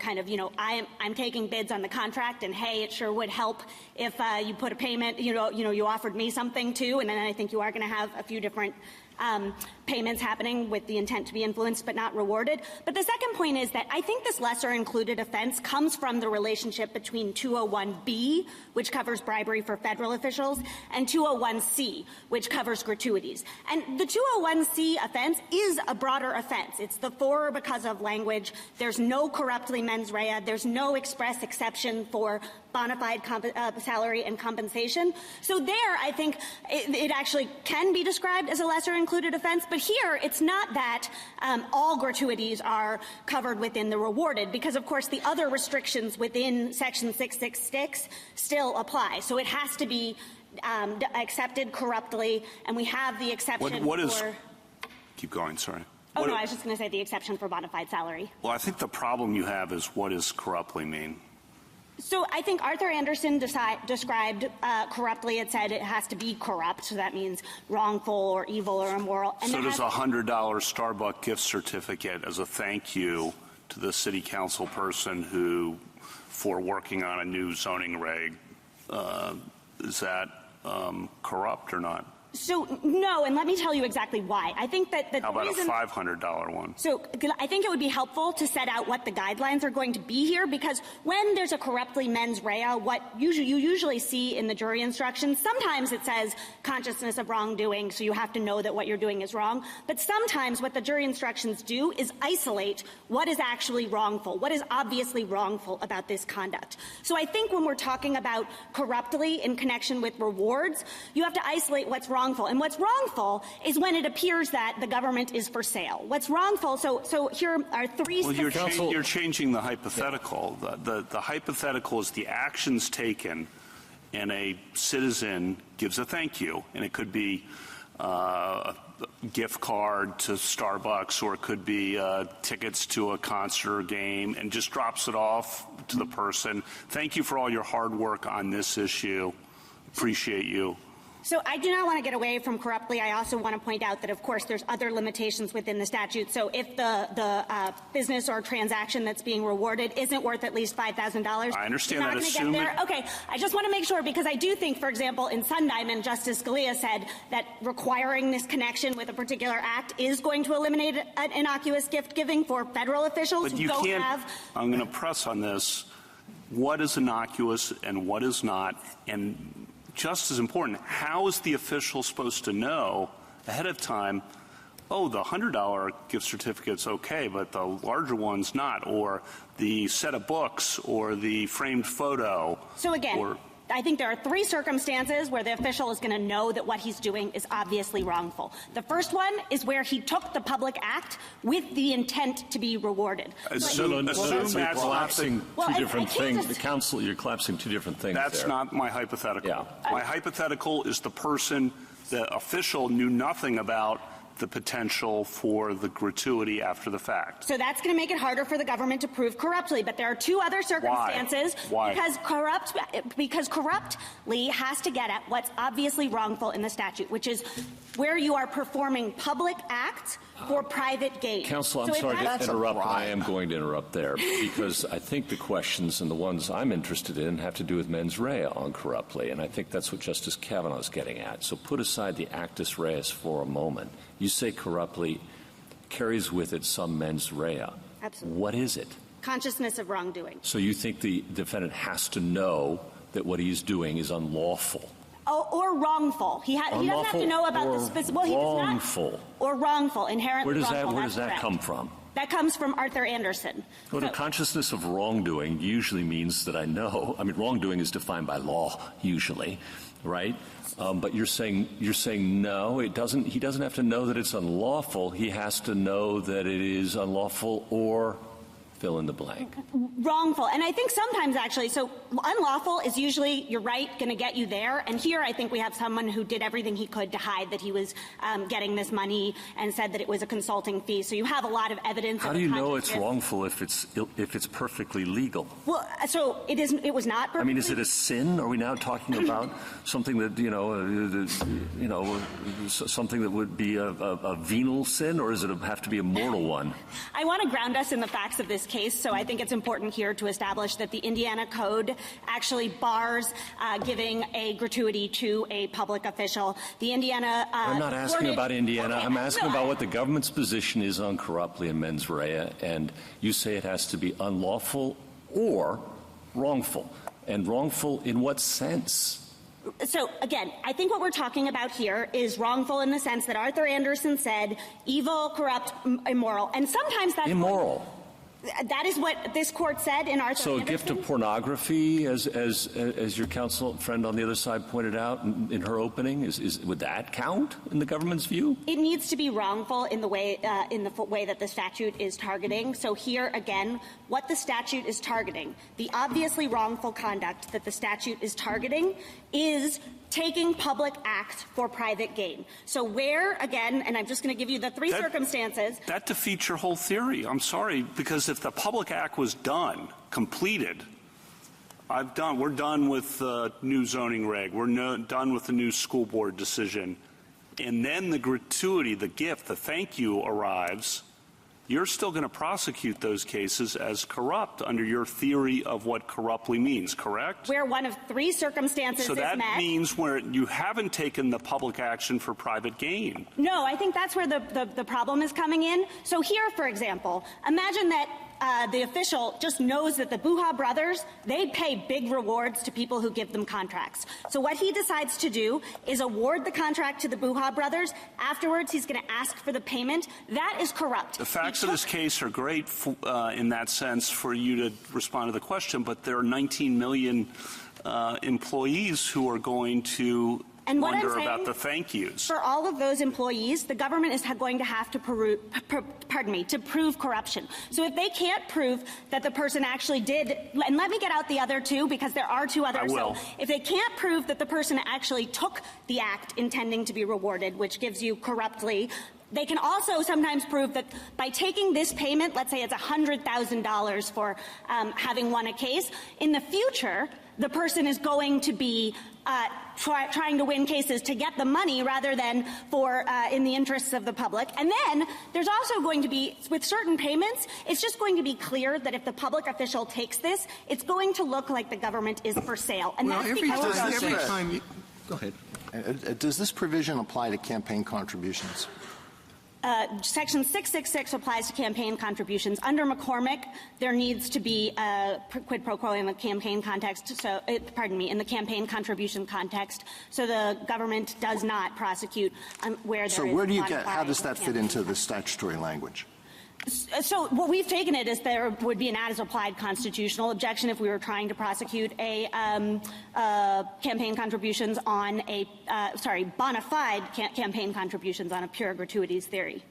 taking bids on the contract, and hey, it sure would help if you put a payment, you offered me something too, and then I think you are going to have a few different payments happening with the intent to be influenced but not rewarded. But the second point is that I think this lesser included offense comes from the relationship between 201B, which covers bribery for federal officials, and 201C, which covers gratuities. And the 201C offense is a broader offense. It's the for or because of language. There's no corruptly mens rea. There's no express exception for bona fide salary and compensation. So there, I think it actually can be described as a lesser included offense. But here, it's not that all gratuities are covered within the rewarded, because, of course, the other restrictions within Section 666 still apply. So it has to be accepted corruptly, and we have the exception for... Keep going, sorry. Oh, no, I was just going to say the exception for bona fide salary. Well, I think the problem you have is, what does corruptly mean? So I think Arthur Anderson described corruptly. It said it has to be corrupt, so that means wrongful or evil or immoral. And so does a $100 Starbucks gift certificate as a thank you to the city council person for working on a new zoning reg, is that corrupt or not? So, no, and let me tell you exactly why. I think that How about a $500 one? So I think it would be helpful to set out what the guidelines are going to be here, because when there's a corruptly mens rea, what you usually see in the jury instructions, sometimes it says consciousness of wrongdoing, so you have to know that what you're doing is wrong. But sometimes what the jury instructions do is isolate what is actually wrongful, what is obviously wrongful about this conduct. So I think when we're talking about corruptly in connection with rewards, you have to isolate what's wrongful. And what's wrongful is when it appears that the government is for sale. What's wrongful, so here are three... Well, you're changing the hypothetical. The hypothetical is the actions taken, and a citizen gives a thank you. And it could be a gift card to Starbucks, or it could be tickets to a concert or game, and just drops it off to the person. Thank you for all your hard work on this issue. Appreciate you. So I do not want to get away from corruptly. I also want to point out that, of course, there's other limitations within the statute. So if the business or transaction that's being rewarded isn't worth at least $5,000, I understand you're not that. going to get there. Okay, I just want to make sure, because I do think, for example, in Sundiamond, Justice Scalia said that requiring this connection with a particular act is going to eliminate an innocuous gift giving for federal officials who don't have... I'm going to press on this. What is innocuous and what is not? And just as important, how is the official supposed to know ahead of time, oh, the $100 gift certificate's okay, but the larger one's not, or the set of books, or the framed photo? So again, I think there are three circumstances where the official is going to know that what he's doing is obviously wrongful. The first one is where he took the public act with the intent to be rewarded. Assume that's collapsing two different things. The council, you're collapsing two different things. That's not my hypothetical. Yeah. My hypothetical is the official knew nothing about the potential for the gratuity after the fact. So that's going to make it harder for the government to prove corruptly. But there are two other circumstances. Why? Because corruptly has to get at what's obviously wrongful in the statute, which is where you are performing public acts for private gain. Counsel, I'm sorry to interrupt, but I am going to interrupt there, because I think the questions and the ones I'm interested in have to do with mens rea on corruptly, and I think that's what Justice Kavanaugh is getting at. So put aside the actus reus for a moment. You say corruptly carries with it some mens rea. Absolutely. What is it? Consciousness of wrongdoing. So you think the defendant has to know that what he's doing is unlawful? or wrongful. He doesn't have to know about the specific. Well, he does not. Wrongful. Or wrongful, inherently wrongful. Where does that correct. come from? That comes from Arthur Anderson. Well, the consciousness of wrongdoing usually means that I know. I mean, wrongdoing is defined by law usually, right? But you're saying no, it doesn't. He doesn't have to know that it's unlawful. He has to know that it is unlawful or fill in the blank. Wrongful. And I think sometimes actually, so unlawful is usually, you're right, going to get you there. And here I think we have someone who did everything he could to hide that he was getting this money and said that it was a consulting fee. So you have a lot of evidence. How do you know it's wrongful if it's perfectly legal? Well, so it was not perfectly. I mean, is it a sin? Are we now talking about something that, something that would be a venal sin, or does it have to be a mortal one? I want to ground us in the facts of this case, so I think it's important here to establish that the Indiana Code actually bars giving a gratuity to a public official. The Indiana I'm not asking about Indiana. Okay. I'm asking about what the government's position is on corruptly and mens rea, and you say it has to be unlawful or wrongful. And wrongful in what sense? So, again, I think what we're talking about here is wrongful in the sense that Arthur Anderson said evil, corrupt, immoral. And sometimes that's immoral. That is what this court said in Arthur So Anderson. a gift of pornography, as your counsel friend on the other side pointed out in her opening, would that count in the government's view? It needs to be wrongful in the way that the statute is targeting. So here again, what the statute is targeting, the obviously wrongful conduct that the statute is targeting is taking public act for private gain. So where, again, and I'm just going to give you the three circumstances. That defeats your whole theory. I'm sorry, because if the public act was done, completed, we're done with the new zoning reg, we're done with the new school board decision, and then the gratuity, the gift, the thank you arrives, you're still going to prosecute those cases as corrupt under your theory of what corruptly means, correct? Where one of three circumstances is met. So that means where you haven't taken the public action for private gain. No, I think that's where the problem is coming in. So here, for example, imagine that the official just knows that the Buha brothers, they pay big rewards to people who give them contracts. So what he decides to do is award the contract to the Buha brothers. Afterwards, he's going to ask for the payment. That is corrupt. The facts of this case are great in that sense for you to respond to the question, but there are 19 million employees who are going to wonder about the thank yous. For all of those employees, the government is going to have to prove corruption. So if they can't prove that the person actually did, and let me get out the other two because there are two others. I will. So if they can't prove that the person actually took the act intending to be rewarded, which gives you corruptly, they can also sometimes prove that by taking this payment, let's say it's $100,000 for having won a case, in the future, the person is going to be trying to win cases to get the money rather than for in the interests of the public. And then there's also going to be, with certain payments, it's just going to be clear that if the public official takes this, it's going to look like the government is for sale. And well, that's every because time you go ahead. Does this provision apply to campaign contributions? Section 666 applies to campaign contributions. Under McCormick, there needs to be a quid pro quo in the campaign context. So, in the campaign contribution context. So the government does not prosecute where there is. So where do you get? How does that fit into the statutory language? So what we've taken it is there would be an as-applied constitutional objection if we were trying to prosecute a campaign contributions on a bona fide campaign contributions on a pure gratuities theory.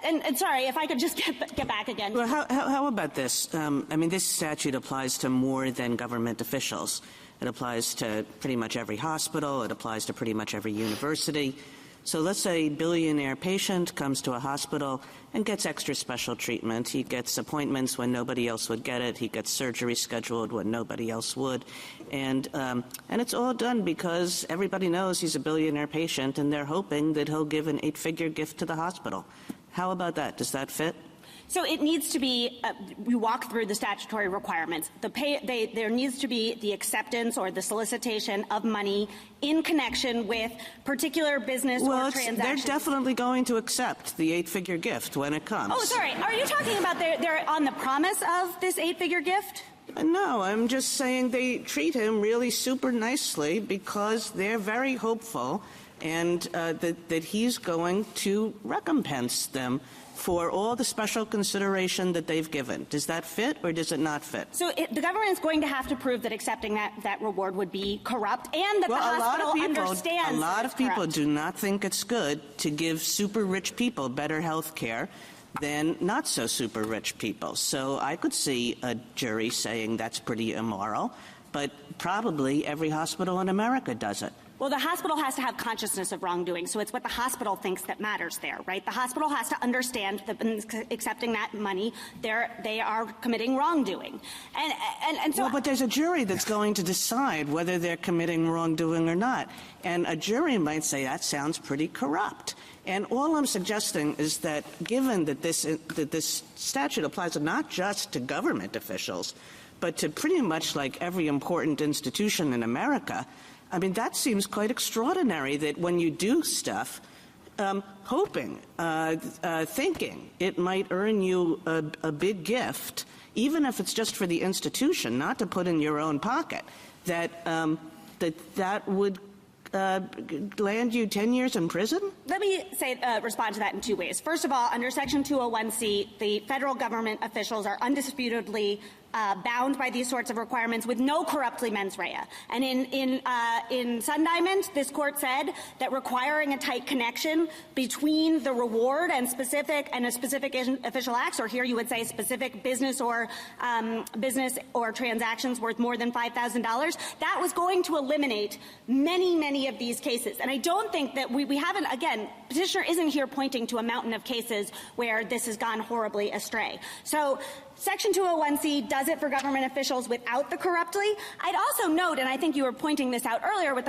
And sorry, if I could just get back again. Well, how about this? I mean, this statute applies to more than government officials. It applies to pretty much every hospital. It applies to pretty much every university. So let's say a billionaire patient comes to a hospital and gets extra special treatment. He gets appointments when nobody else would get it. He gets surgery scheduled when nobody else would. And it's all done because everybody knows he's a billionaire patient and they're hoping that he'll give an 8-figure gift to the hospital. How about that? Does that fit? So it needs to be, we walk through the statutory requirements. There needs to be the acceptance or the solicitation of money in connection with particular business or transactions. They're definitely going to accept the 8-figure gift when it comes. Oh, sorry. Are you talking about they're on the promise of this 8-figure gift? No, I'm just saying they treat him really super nicely because they're very hopeful and that he's going to recompense them for all the special consideration that they've given. Does that fit or does it not fit? So the government is going to have to prove that accepting that reward would be corrupt and that the hospital understands a lot of people corrupt. do not think it's good to give super rich people better health care than not so super rich people. So I could see a jury saying that's pretty immoral, but probably every hospital in America does it. Well, the hospital has to have consciousness of wrongdoing, so it's what the hospital thinks that matters there, right? The hospital has to understand that in accepting that money, they are committing wrongdoing. And so... Well, but there's a jury that's going to decide whether they're committing wrongdoing or not. And a jury might say, that sounds pretty corrupt. And all I'm suggesting is that given that this statute applies not just to government officials, but to pretty much like every important institution in America, I mean, that seems quite extraordinary that when you do stuff, hoping, thinking it might earn you a big gift, even if it's just for the institution, not to put in your own pocket, that would land you 10 years in prison? Let me respond to that in two ways. First of all, under Section 201C, the federal government officials are undisputedly bound by these sorts of requirements with no corruptly mens rea. And in Sun Diamond, this court said that requiring a tight connection between the reward and a specific official acts, or here you would say specific business or transactions worth more than $5,000, that was going to eliminate many, many of these cases. And I don't think that we haven't, again, petitioner isn't here pointing to a mountain of cases where this has gone horribly astray. So Section 201C does it for government officials without the corruptly. I'd also note, and I think you were pointing this out earlier with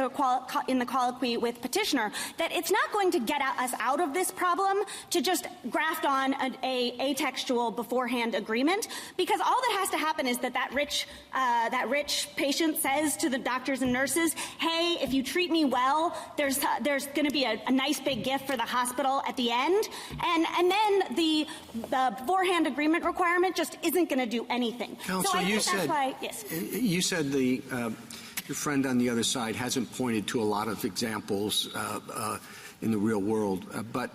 in the colloquy with petitioner, that it's not going to get us out of this problem to just graft on a atextual beforehand agreement, because all that has to happen is that rich patient says to the doctors and nurses, hey, if you treat me well, there's going to be a nice big gift for the hospital at the end, and then the beforehand agreement requirement just isn't going to do anything. Counsel, so you said your friend on the other side hasn't pointed to a lot of examples in the real world, but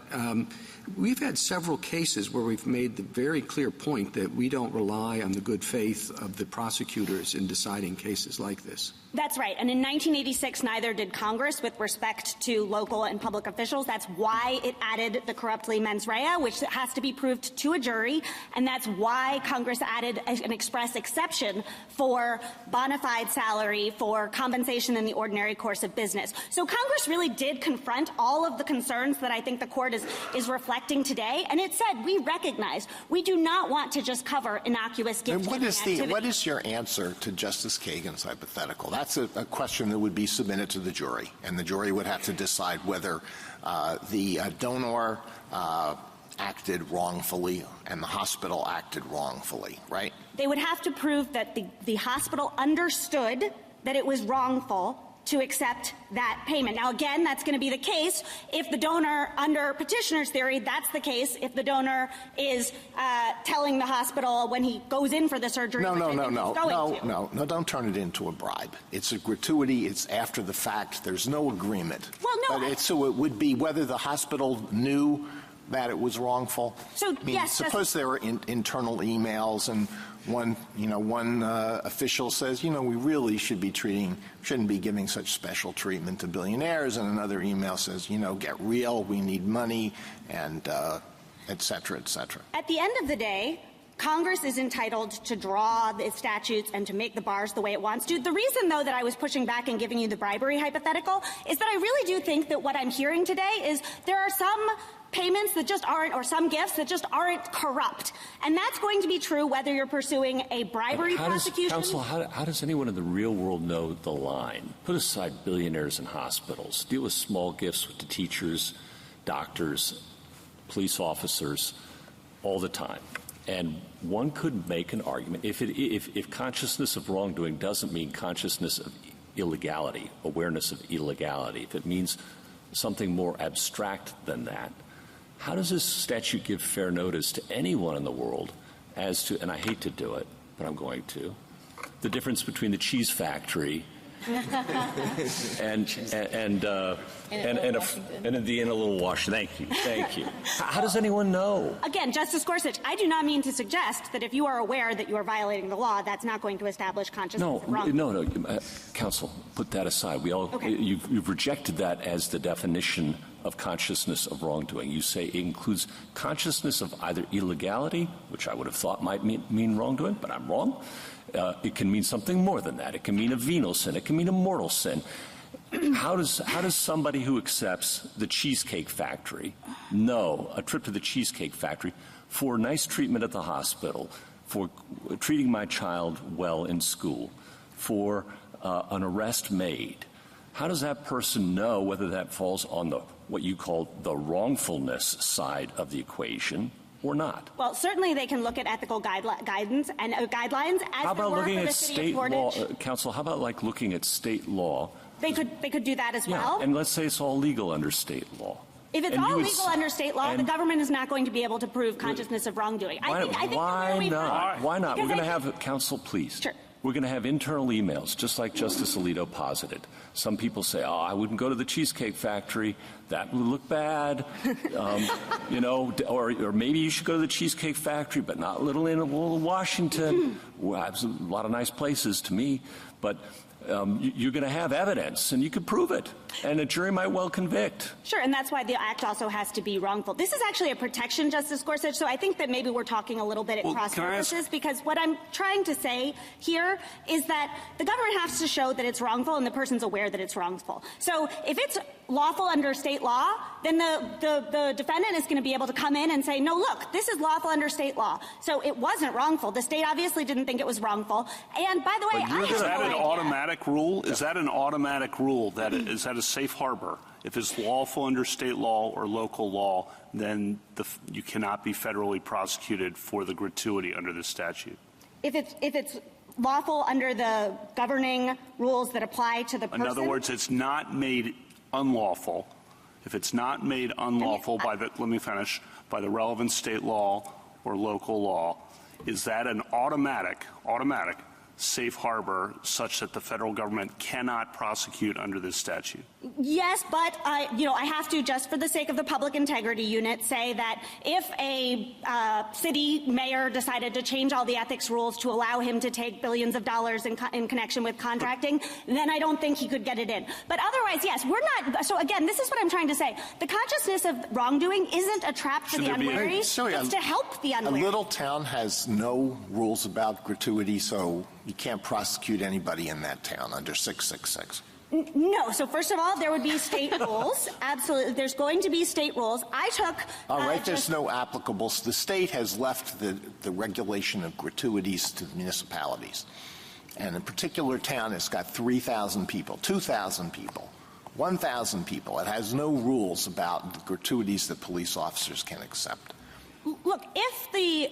we've had several cases where we've made the very clear point that we don't rely on the good faith of the prosecutors in deciding cases like this. That's right. And in 1986, neither did Congress with respect to local and public officials. That's why it added the corruptly mens rea, which has to be proved to a jury. And that's why Congress added an express exception for bona fide salary, for compensation in the ordinary course of business. So Congress really did confront all of the concerns that I think the court is reflecting today. And it said, we recognize we do not want to just cover innocuous gift-giving activity. What is your answer to Justice Kagan's hypothetical? That's a question that would be submitted to the jury, and the jury would have to decide whether the donor acted wrongfully and the hospital acted wrongfully, right? They would have to prove that the hospital understood that it was wrongful to accept that payment. Now, again, that's going to be the case if the donor, under petitioner's theory, that's the case if the donor is telling the hospital when he goes in for the surgery. No, don't turn it into a bribe. It's a gratuity. It's after the fact. There's no agreement. Well, no. So it would be whether the hospital knew that it was wrongful. So, yes. Suppose there were internal emails and one official says, we really shouldn't be giving such special treatment to billionaires, and another email says, get real, we need money, and et cetera, et cetera. At the end of the day, Congress is entitled to draw the statutes and to make the bars the way it wants to. The reason, though, that I was pushing back and giving you the bribery hypothetical is that I really do think that what I'm hearing today is there are some payments that just aren't, or some gifts that just aren't corrupt. And that's going to be true whether you're pursuing a bribery prosecution. Counsel, how does anyone in the real world know the line? Put aside billionaires and hospitals. Deal with small gifts with the teachers, doctors, police officers all the time. And one could make an argument, if consciousness of wrongdoing doesn't mean consciousness of illegality, awareness of illegality, if it means something more abstract than that, how does this statute give fair notice to anyone in the world as to, and I hate to do it, but I'm going to, the difference between the cheese factory and the in a little Washington. Thank you. How does anyone know? Again, Justice Gorsuch, I do not mean to suggest that if you are aware that you are violating the law, that's not going to establish consciousness of wrongdoing. No. Counsel, put that aside. You've rejected that as the definition of consciousness of wrongdoing. You say it includes consciousness of either illegality, which I would have thought might mean wrongdoing, but I'm wrong. It can mean something more than that. It can mean a venial sin. It can mean a mortal sin. How does somebody who accepts the Cheesecake Factory know a trip to the Cheesecake Factory for nice treatment at the hospital, for treating my child well in school, for an arrest made? How does that person know whether that falls on what you call the wrongfulness side of the equation or not? Well, certainly they can look at ethical guidance and guidelines. How about looking at state law, counsel? How about looking at state law? They could do that as well. And let's say it's all legal under state law. If it's all legal under state law, the government is not going to be able to prove consciousness of wrongdoing. Why not? Why not? We're going to have counsel, please. Sure. We're going to have internal emails, just like Justice Alito posited. Some people say, I wouldn't go to the Cheesecake Factory. That would look bad. Or maybe you should go to the Cheesecake Factory, but not little Washington. Well, there's a lot of nice places to me. But you're going to have evidence, and you could prove it. And a jury might well convict. Sure, and that's why the act also has to be wrongful. This is actually a protection, Justice Gorsuch, so I think that maybe we're talking a little bit at cross purposes, because what I'm trying to say here is that the government has to show that it's wrongful and the person's aware that it's wrongful. So if it's lawful under state law, then the defendant is going to be able to come in and say, no, look, this is lawful under state law. So it wasn't wrongful. The state obviously didn't think it was wrongful. And by the way, is that an automatic rule? Is that an automatic rule? Is that a safe harbor? If it's lawful under state law or local law, then you cannot be federally prosecuted for the gratuity under this statute. If it's lawful under the governing rules that apply to the person. In other words, it's not made unlawful. If it's not made unlawful by the relevant state law or local law, is that an automatic safe harbor such that the federal government cannot prosecute under this statute? Yes, but I have to, just for the sake of the Public Integrity Unit, say that if a city mayor decided to change all the ethics rules to allow him to take billions of dollars in connection with contracting, then I don't think he could get it in. But otherwise, yes, we're not. So again, this is what I'm trying to say. The consciousness of wrongdoing isn't a trap for the unwary. It's to help the unwary. A little town has no rules about gratuity, so you can't prosecute anybody in that town under 666. No. So first of all, there would be state rules. Absolutely. There's going to be state rules. All right, there's no applicables. The state has left the regulation of gratuities to the municipalities. And a particular town has got 3,000 people, 2,000 people, 1,000 people. It has no rules about the gratuities that police officers can accept. Look, if the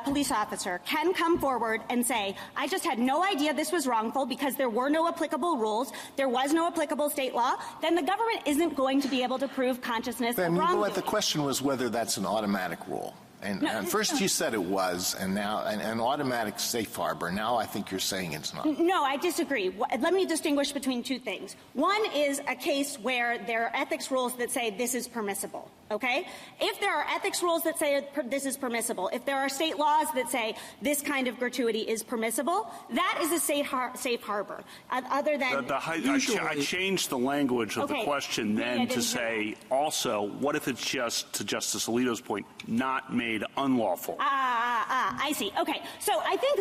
police officer can come forward and say, I just had no idea this was wrongful because there were no applicable rules, there was no applicable state law, then the government isn't going to be able to prove consciousness of wrongdoing. The question was whether that's an automatic rule. And first you said it was, and now an automatic safe harbor. Now I think you're saying it's not. No, I disagree. Let me distinguish between two things. One is a case where there are ethics rules that say this is permissible. Okay? If there are ethics rules that say this is permissible, if there are state laws that say this kind of gratuity is permissible, that is a safe harbor. Other than I changed the language of the question then to say also, what if it's just, to Justice Alito's point, not made unlawful? I see. Okay. So I think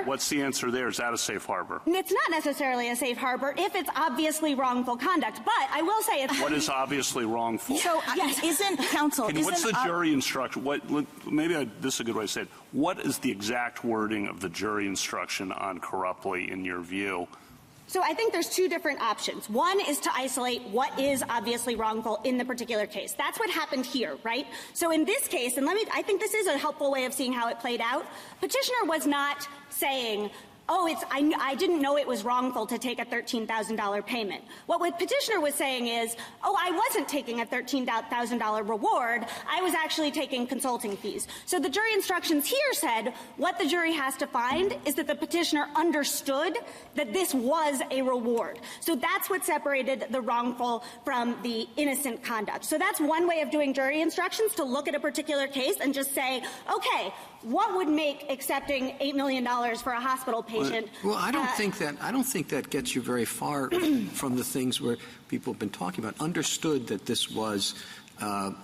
what's the answer there? Is that a safe harbor? It's not necessarily a safe harbor if it's obviously wrongful conduct. But I will say what is obviously wrongful? So isn't counsel? What's the jury instruction? This is a good way to say it. What is the exact wording of the jury instruction on corruptly in your view? So I think there's two different options. One is to isolate what is obviously wrongful in the particular case. That's what happened here, right? So in this case, and I think this is a helpful way of seeing how it played out, petitioner was not saying, I didn't know it was wrongful to take a $13,000 payment. What petitioner was saying is, I wasn't taking a $13,000 reward. I was actually taking consulting fees. So the jury instructions here said what the jury has to find is that the petitioner understood that this was a reward. So that's what separated the wrongful from the innocent conduct. So that's one way of doing jury instructions, to look at a particular case and just say, okay, what would make accepting $8 million for a hospital patient? Well, I don't think that gets you very far from the things where people have been talking about. Understood that this was a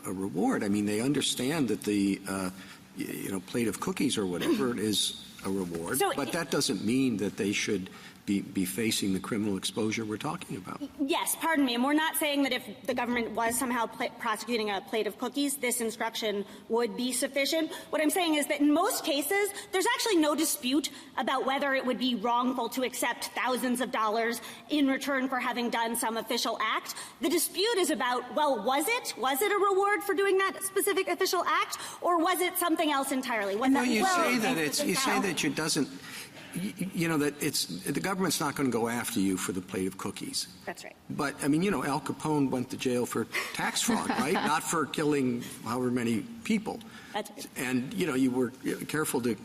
reward. I mean, they understand that the plate of cookies or whatever is a reward, but that doesn't mean that they should be facing the criminal exposure we're talking about. Yes, pardon me. And we're not saying that if the government was somehow prosecuting a plate of cookies, this instruction would be sufficient. What I'm saying is that in most cases, there's actually no dispute about whether it would be wrongful to accept thousands of dollars in return for having done some official act. The dispute is about, well, was it a reward for doing that specific official act, or was it something else entirely? You say that it doesn't. That the government's not going to go after you for the plate of cookies. That's right. But, I mean, Al Capone went to jail for tax fraud, right? Not for killing however many people. That's right. And, you were careful to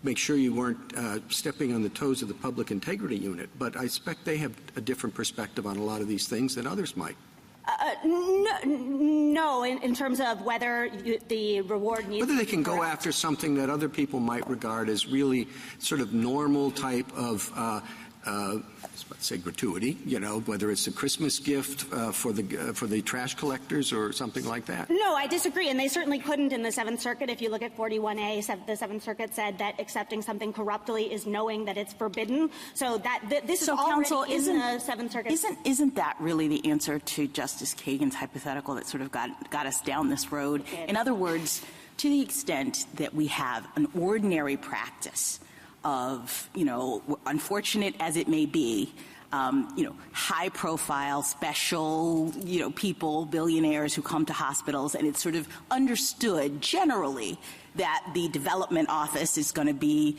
make sure you weren't stepping on the toes of the Public Integrity Unit. But I expect they have a different perspective on a lot of these things than others might. No, in terms of whether the reward needs whether they can go after something that other people might regard as really sort of normal type of let's say gratuity, whether it's a Christmas gift for the trash collectors or something like that. No, I disagree, and they certainly couldn't in the Seventh Circuit. If you look at 41A, the Seventh Circuit said that accepting something corruptly is knowing that it's forbidden. So this is already in the Seventh Circuit. Isn't that really the answer to Justice Kagan's hypothetical that sort of got us down this road? In other words, to the extent that we have an ordinary practice of, unfortunate as it may be, high-profile, special, people, billionaires who come to hospitals, and it's sort of understood generally that the development office is going to be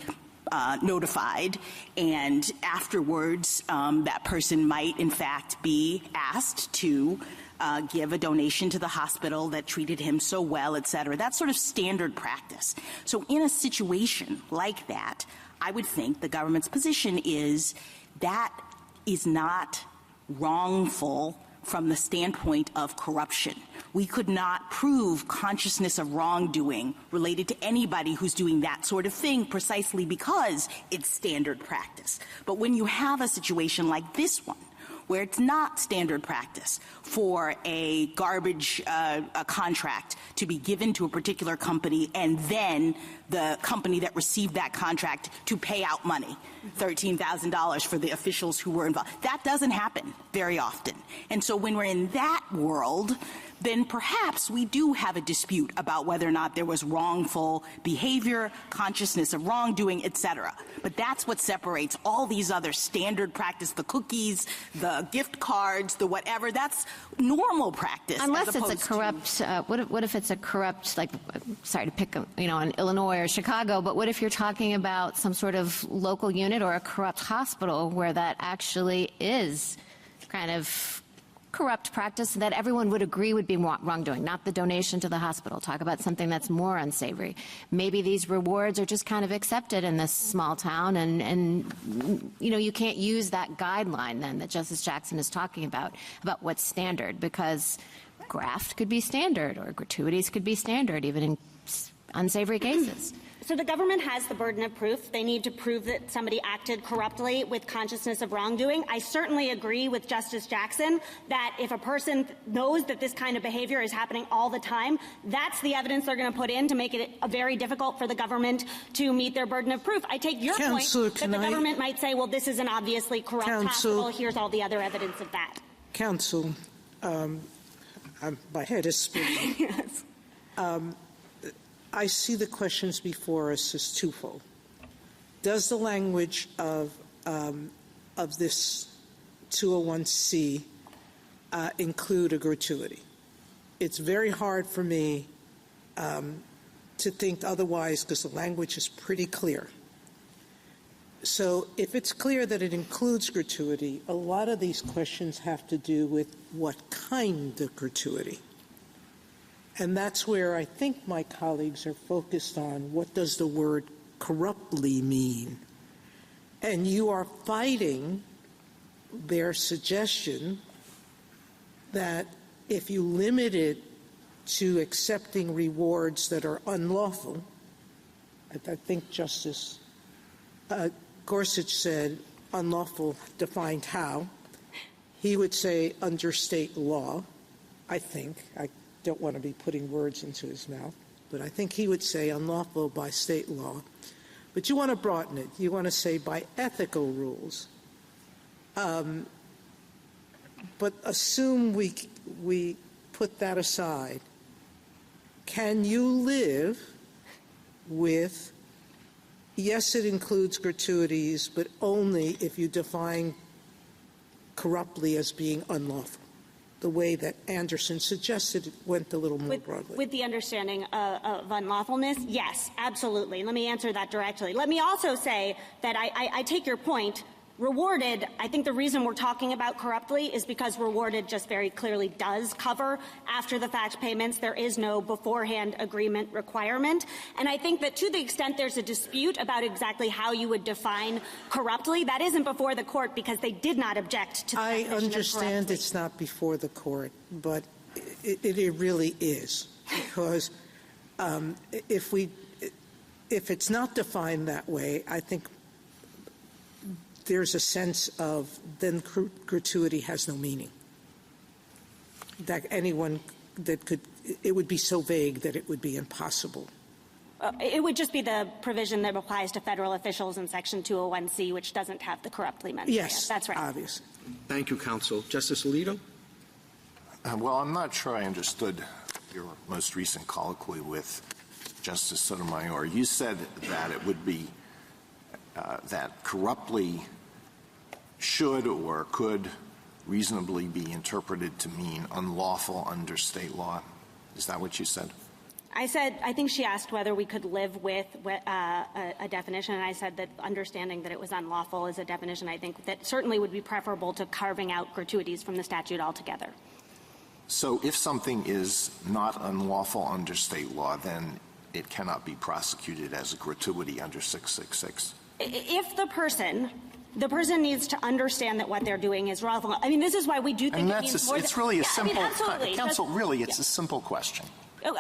notified, and afterwards that person might, in fact, be asked to give a donation to the hospital that treated him so well, et cetera. That's sort of standard practice. So in a situation like that, I would think the government's position is that is not wrongful from the standpoint of corruption. We could not prove consciousness of wrongdoing related to anybody who's doing that sort of thing precisely because it's standard practice. But when you have a situation like this one, where it's not standard practice for a garbage a contract to be given to a particular company and then the company that received that contract to pay out money, $13,000 for the officials who were involved. That doesn't happen very often. And so when we're in that world, then perhaps we do have a dispute about whether or not there was wrongful behavior, consciousness of wrongdoing, et cetera. But that's what separates all these other standard practice, the cookies, the gift cards, the whatever. That's normal practice. Unless it's a corrupt, what if it's a corrupt, like, sorry to pick, on Illinois or Chicago, but what if you're talking about some sort of local unit or a corrupt hospital where that actually is kind of corrupt practice that everyone would agree would be wrongdoing, not the donation to the hospital. Talk about something that's more unsavory. Maybe these rewards are just kind of accepted in this small town and you can't use that guideline then that Justice Jackson is talking about what's standard, because graft could be standard or gratuities could be standard even in unsavory cases. So the government has the burden of proof. They need to prove that somebody acted corruptly with consciousness of wrongdoing. I certainly agree with Justice Jackson that if a person knows that this kind of behavior is happening all the time, that's the evidence they're going to put in to make it very difficult for the government to meet their burden of proof. I take your point that the government might say, well, this is an obviously corrupt hospital. Here's all the other evidence of that. Counsel, my head is spinning. Yes. I see the questions before us as twofold. Does the language of this 201C include a gratuity? It's very hard for me to think otherwise because the language is pretty clear. So if it's clear that it includes gratuity, a lot of these questions have to do with what kind of gratuity. And that's where I think my colleagues are focused on what does the word corruptly mean. And you are fighting their suggestion that if you limit it to accepting rewards that are unlawful, I think Justice Gorsuch said unlawful defined how. He would say under state law, I think. I don't want to be putting words into his mouth, but I think he would say unlawful by state law. But you want to broaden it. You want to say by ethical rules. But assume we put that aside. Can you live with, yes, it includes gratuities, but only if you define corruptly as being unlawful, the way that Anderson suggested it went a little more broadly? With the understanding of unlawfulness, yes, absolutely. Let me answer that directly. Let me also say that I take your point. Rewarded, I think the reason we're talking about corruptly is because rewarded just very clearly does cover after-the-fact payments. There is no beforehand agreement requirement. And I think that to the extent there's a dispute about exactly how you would define corruptly, that isn't before the court because they did not object to the definition of understand corruptly. it's not before the court, but it really is. Because if it's not defined that way, I think there's a sense of then gratuity has no meaning. That anyone that could, it would be so vague that it would be impossible. It would just be the provision that applies to federal officials in Section 201C, which doesn't have the corruptly mentioned. Yes, that's right. Obviously. Thank you, counsel. Justice Alito? Well, I'm not sure I understood your most recent colloquy with Justice Sotomayor. You said that it would be that corruptly should or could reasonably be interpreted to mean unlawful under state law. Is that what you said? I think she asked whether we could live with a definition, and I said that understanding that it was unlawful is a definition I think that certainly would be preferable to carving out gratuities from the statute altogether. So if something is not unlawful under state law, then it cannot be prosecuted as a gratuity under 666? If the person needs to understand that what they're doing is wrongful. I mean, this is why we do think it means more it's really a simple, absolutely. counsel, really, it's a simple question.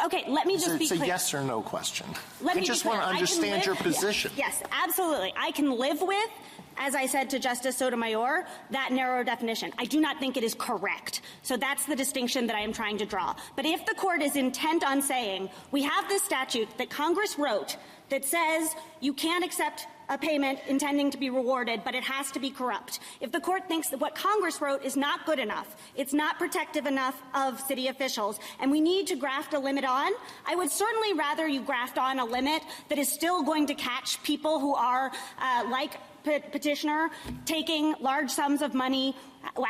Okay, let me just be clear. It's a yes or no question. I just want to understand your position. Yes, absolutely. I can live with, as I said to Justice Sotomayor, that narrow definition. I do not think it is correct. So that's the distinction that I am trying to draw. But if the court is intent on saying, we have this statute that Congress wrote that says you can't accept a payment intending to be rewarded, but it has to be corrupt. If the court thinks that what Congress wrote is not good enough, it's not protective enough of city officials, and we need to graft a limit on, I would certainly rather you graft on a limit that is still going to catch people who are, like petitioner, taking large sums of money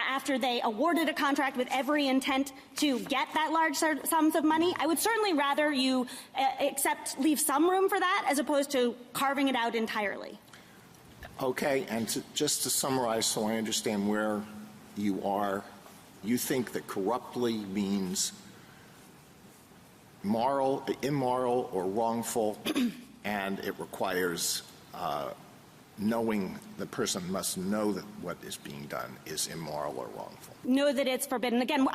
after they awarded a contract with every intent to get that large sums of money. I would certainly rather you leave some room for that as opposed to carving it out entirely. Okay, and just to summarize so I understand where you are, you think that corruptly means immoral or wrongful, and it requires knowing the person must know that what is being done is immoral or wrongful. Know that it's forbidden. Again,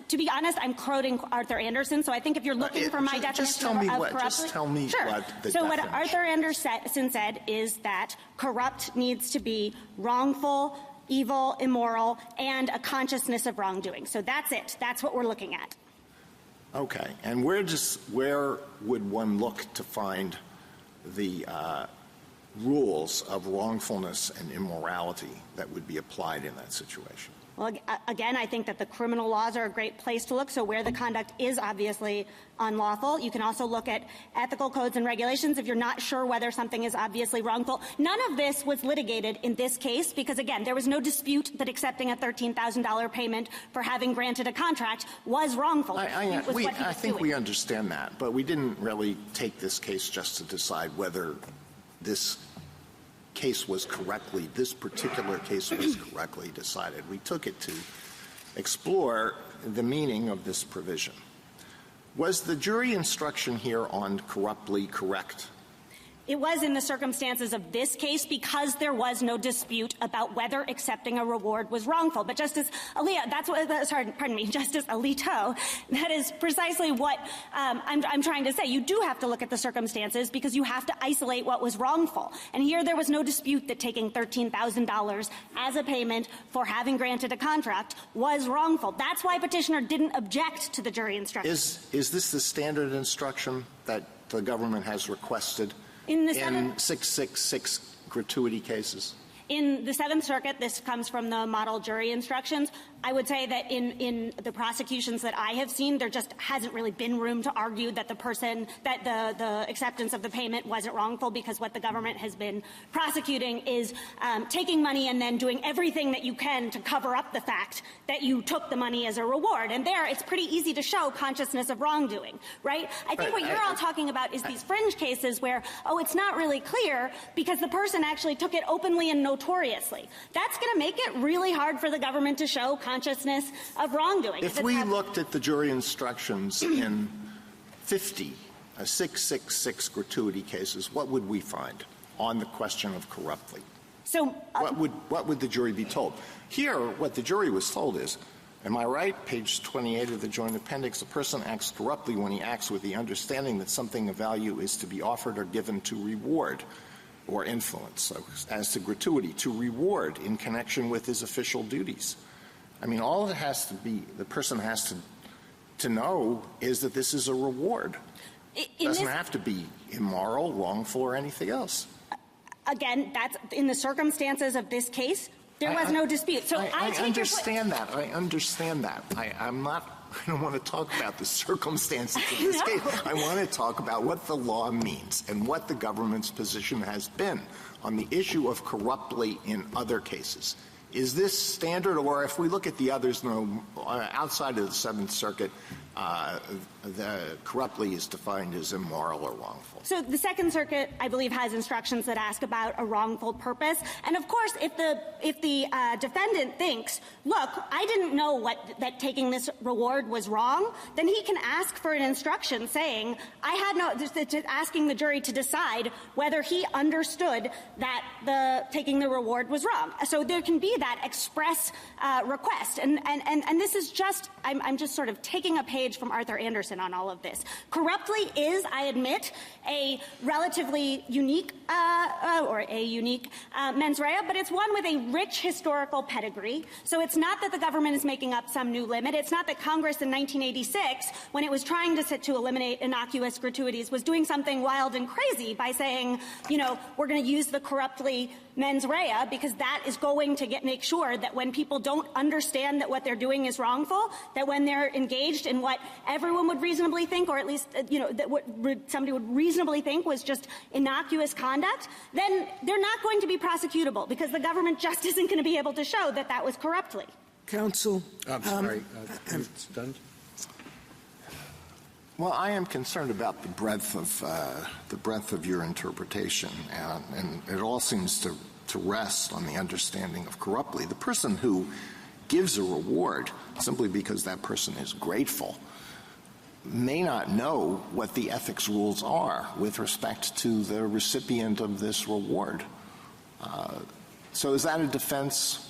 to be honest, I'm quoting Arthur Anderson, so I think if you're looking for my definition of corruptly. Just tell me sure. what the So definition. what Arthur Anderson said is that corrupt needs to be wrongful, evil, immoral, and a consciousness of wrongdoing. So that's it. That's what we're looking at. Okay, and where would one look to find the rules of wrongfulness and immorality that would be applied in that situation? Well, again, I think that the criminal laws are a great place to look. So where the conduct is obviously unlawful, you can also look at ethical codes and regulations if you're not sure whether something is obviously wrongful. None of this was litigated in this case because, again, there was no dispute that accepting a $13,000 payment for having granted a contract was wrongful. I think we understand that, but we didn't really take this case just to decide whether this case was correctly, this particular case was correctly decided. We took it to explore the meaning of this provision. Was the jury instruction here on corruptly correct? It was in the circumstances of this case because there was no dispute about whether accepting a reward was wrongful. But Justice Alito, Justice Alito, that is precisely what I'm trying to say. You do have to look at the circumstances because you have to isolate what was wrongful. And here there was no dispute that taking $13,000 as a payment for having granted a contract was wrongful. That's why petitioner didn't object to the jury instruction. Is this the standard instruction that the government has requested in 666 gratuity cases? In the Seventh Circuit, this comes from the model jury instructions. I would say that in the prosecutions that I have seen, there just hasn't really been room to argue that the acceptance of the payment wasn't wrongful, because what the government has been prosecuting is taking money and then doing everything that you can to cover up the fact that you took the money as a reward. And there, it's pretty easy to show consciousness of wrongdoing, right? I think what you're all talking about is these fringe cases where, it's not really clear because the person actually took it openly and notoriously. That's going to make it really hard for the government to show consciousness of wrongdoing. If we looked at the jury instructions in 666 gratuity cases, what would we find on the question of corruptly? So what would the jury be told? Here, what the jury was told is, am I right? Page 28 of the joint appendix, a person acts corruptly when he acts with the understanding that something of value is to be offered or given to reward or influence. So, as to gratuity, to reward in connection with his official duties. I mean, all it has to be, the person has to know is that this is a reward. It doesn't have to be immoral, wrongful, or anything else. Again, that's in the circumstances of this case. There was no dispute. So I understand that. I understand that. I don't want to talk about the circumstances of this case. I want to talk about what the law means and what the government's position has been on the issue of corruptly in other cases. Is this standard, or if we look at the others, outside of the Seventh Circuit, the corruptly is defined as immoral or wrongful? So the Second Circuit, I believe, has instructions that ask about a wrongful purpose. And of course, if the defendant thinks, look, I didn't know that taking this reward was wrong, then he can ask for an instruction saying, asking the jury to decide whether he understood that taking the reward was wrong. So there can be that express request. And this is just, I'm just sort of taking a page from Arthur Anderson on all of this. Corruptly is, I admit, a relatively unique mens rea, but it's one with a rich historical pedigree. So it's not that the government is making up some new limit. It's not that Congress in 1986, when it was trying to eliminate innocuous gratuities, was doing something wild and crazy by saying, we're going to use the corruptly mens rea, because that is going to make sure that when people don't understand that what they're doing is wrongful, that when they're engaged in what everyone would reasonably think, or at least, that what somebody would reasonably think was just innocuous conduct, then they're not going to be prosecutable, because the government just isn't going to be able to show that that was corruptly. Counsel. I'm sorry. It's done. Well, I am concerned about the breadth of your interpretation, and it all seems to rest on the understanding of corruptly. The person who gives a reward simply because that person is grateful may not know what the ethics rules are with respect to the recipient of this reward. So is that a defense?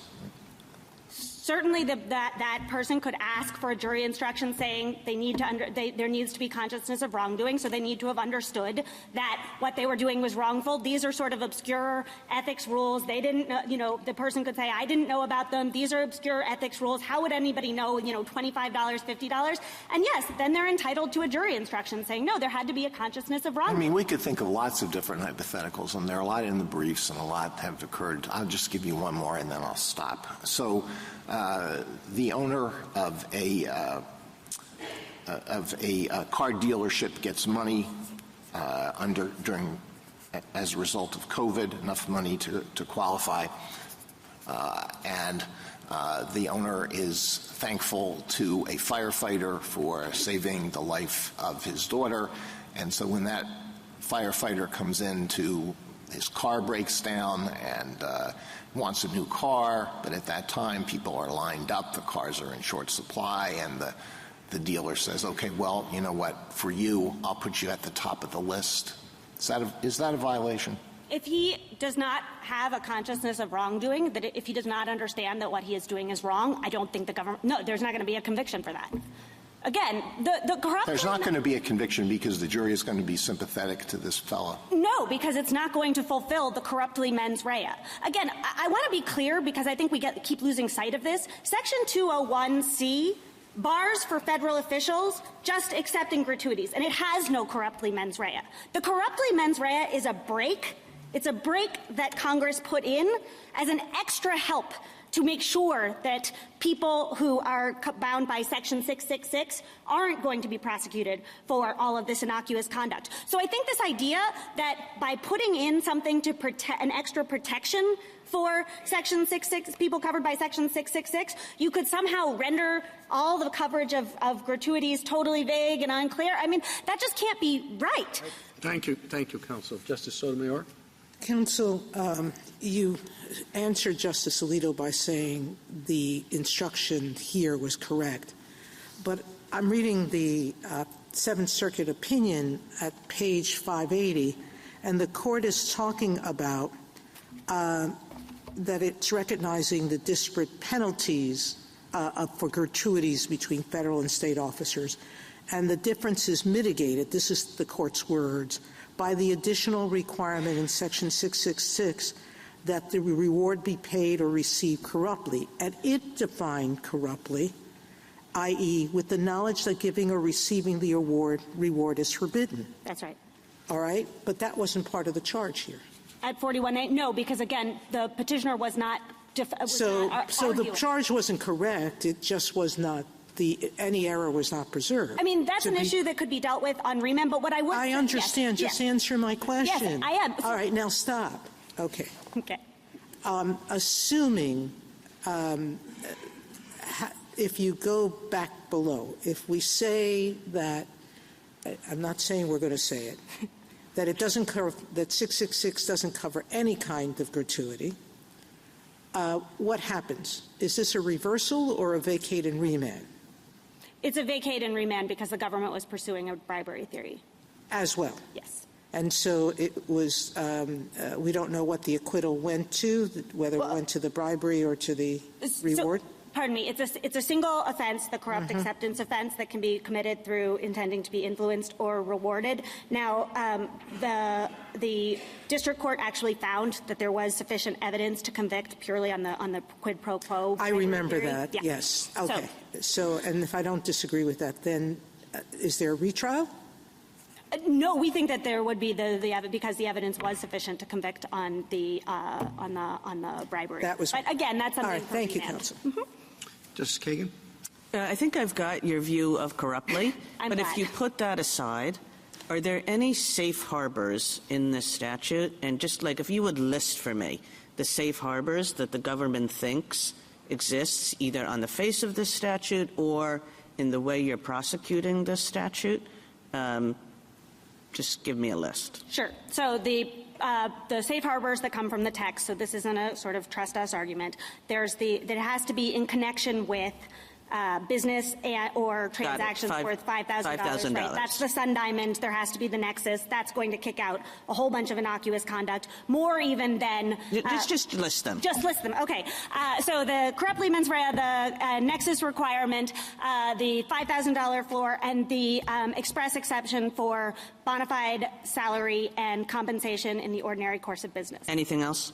Certainly that person could ask for a jury instruction saying there needs to be consciousness of wrongdoing, so they need to have understood that what they were doing was wrongful. These are sort of obscure ethics rules. They didn't know, the person could say, I didn't know about them. These are obscure ethics rules. How would anybody know, $25, $50? And yes, then they're entitled to a jury instruction saying, no, there had to be a consciousness of wrongdoing. I mean, we could think of lots of different hypotheticals, and there are a lot in the briefs and a lot have occurred. I'll just give you one more and then I'll stop. So, the owner of a car dealership gets money as a result of COVID, enough money to qualify, and the owner is thankful to a firefighter for saving the life of his daughter, and so when that firefighter comes in to his car breaks down and wants a new car, but at that time people are lined up, the cars are in short supply, and the dealer says, okay, well, you know what, for you, I'll put you at the top of the list. Is that a violation? If he does not have a consciousness of wrongdoing, that if he does not understand that what he is doing is wrong, I don't think the government, no, there's not going to be a conviction for that. Again, the corrupt. There's not going to be a conviction because the jury is going to be sympathetic to this fellow. No, because it's not going to fulfill the corruptly mens rea. Again, I want to be clear because I think we keep losing sight of this. Section 201C bars for federal officials just accepting gratuities, and it has no corruptly mens rea. The corruptly mens rea is a break. It's a break that Congress put in as an extra help to make sure that people who are bound by Section 666 aren't going to be prosecuted for all of this innocuous conduct. So I think this idea that by putting in something to protect an extra protection for Section 666, people covered by Section 666, you could somehow render all the coverage of gratuities totally vague and unclear. I mean, that just can't be right. Thank you, counsel. Justice Sotomayor? Counsel, you answered Justice Alito by saying the instruction here was correct. But I'm reading the Seventh Circuit opinion at page 580, and the court is talking about that it's recognizing the disparate penalties for gratuities between federal and state officers, and the difference is mitigated, this is the court's words, by the additional requirement in Section 666 that the reward be paid or received corruptly. And it defined corruptly, i.e., with the knowledge that giving or receiving the reward is forbidden. That's right. All right? But that wasn't part of the charge here. At 41A, no, because again, the petitioner was not. So the charge wasn't correct. It just was not. Any error was not preserved. I mean, that's an issue that could be dealt with on remand, but what I would I say, understand. Yes, just answer my question. Yes, I am. All right, now stop. Okay. Okay. Assuming, if you go back below, if we say that, I'm not saying we're going to say it, that it doesn't cover, that 666 doesn't cover any kind of gratuity, what happens? Is this a reversal or a vacate and remand? It's a vacate and remand because the government was pursuing a bribery theory. As well? Yes. And so it was, we don't know what the acquittal went to, whether it went to the bribery or to the reward? Pardon me, it's a single offense, the corrupt acceptance offense, that can be committed through intending to be influenced or rewarded. Now, the district court actually found that there was sufficient evidence to convict purely on the quid pro quo. I remember theory. that, Yeah. yes. Okay. So, and if I don't disagree with that, then is there a retrial? No, we think that there would be because the evidence was sufficient to convict on the bribery. That was. But again, that's something. All right. for Thank you, remand. counsel. Justice Kagan? I think I've got your view of corruptly, but if you put that aside, are there any safe harbors in this statute? And just like if you would list for me the safe harbors that the government thinks exists either on the face of this statute or in the way you're prosecuting this statute, just give me a list. Sure. So the safe harbors that come from the text, so this isn't a sort of trust us argument, that it has to be in connection with business or transactions worth $5,000. Right? That's the Sun Diamond. There has to be the nexus. That's going to kick out a whole bunch of innocuous conduct, more even than... Just list them. Just list them. Okay. So the corruptly mens rea, the nexus requirement, the $5,000 floor, and the express exception for bona fide salary and compensation in the ordinary course of business. Anything else?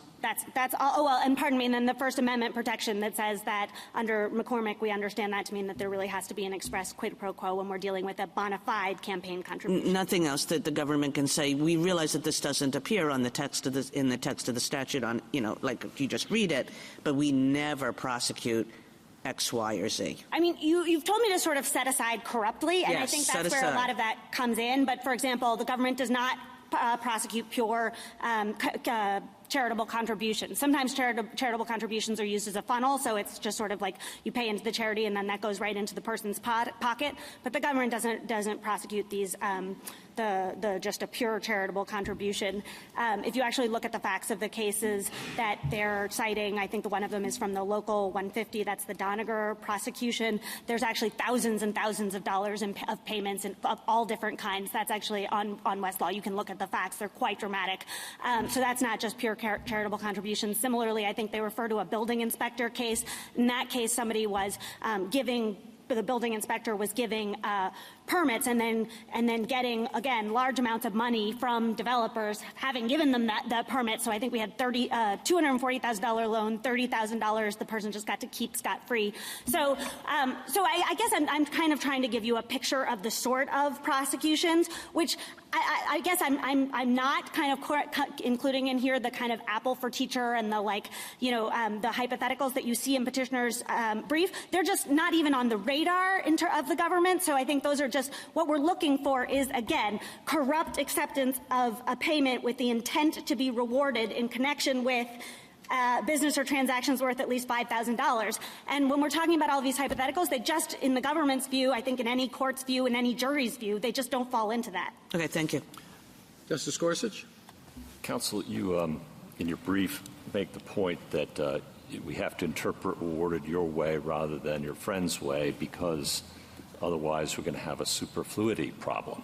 That's all. Oh, well, and pardon me, and then the First Amendment protection that says that under McCormick, we understand that to mean that there really has to be an express quid pro quo when we're dealing with a bona fide campaign contribution. Nothing else that the government can say. We realize that this doesn't appear on the text of in the text of the statute on, like you just read it, but we never prosecute X, Y, or Z. I mean, you've told me to sort of set aside corruptly, and yes, I think that's where a lot of that comes in. But, for example, the government does not prosecute pure charitable contributions. Sometimes charitable contributions are used as a funnel, so it's just sort of like you pay into the charity and then that goes right into the person's pocket. But the government doesn't prosecute these just a pure charitable contribution. If you actually look at the facts of the cases that they're citing, I think one of them is from the local 150. That's the Doniger prosecution. There's actually thousands and thousands of dollars of payments of all different kinds. That's actually on Westlaw. You can look at the facts. They're quite dramatic. So that's not just pure charitable contributions. Similarly, I think they refer to a building inspector case. In that case, somebody was the building inspector was giving permits and then getting, again, large amounts of money from developers, having given them that permit. So I think we had $240,000 loan, $30,000 the person just got to keep scot-free. So I guess I'm kind of trying to give you a picture of the sort of prosecutions, which I guess I'm not kind of including in here the kind of apple for teacher and the the hypotheticals that you see in petitioner's brief. They're just not even on the radar of the government. So I think those are just what we're looking for is, again, corrupt acceptance of a payment with the intent to be rewarded in connection with business or transactions worth at least $5,000. And when we're talking about all these hypotheticals, they just, in the government's view, I think in any court's view, in any jury's view, they just don't fall into that. Okay, thank you. Justice Gorsuch? Counsel, you, in your brief, make the point that we have to interpret rewarded your way rather than your friend's way because otherwise we're going to have a superfluity problem.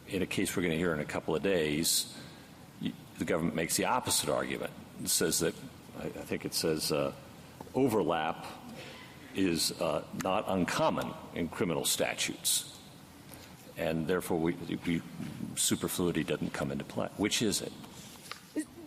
In a case we're going to hear in a couple of days, the government makes the opposite argument. It says that, I think it says, overlap is not uncommon in criminal statutes. And therefore, superfluity doesn't come into play. Which is it?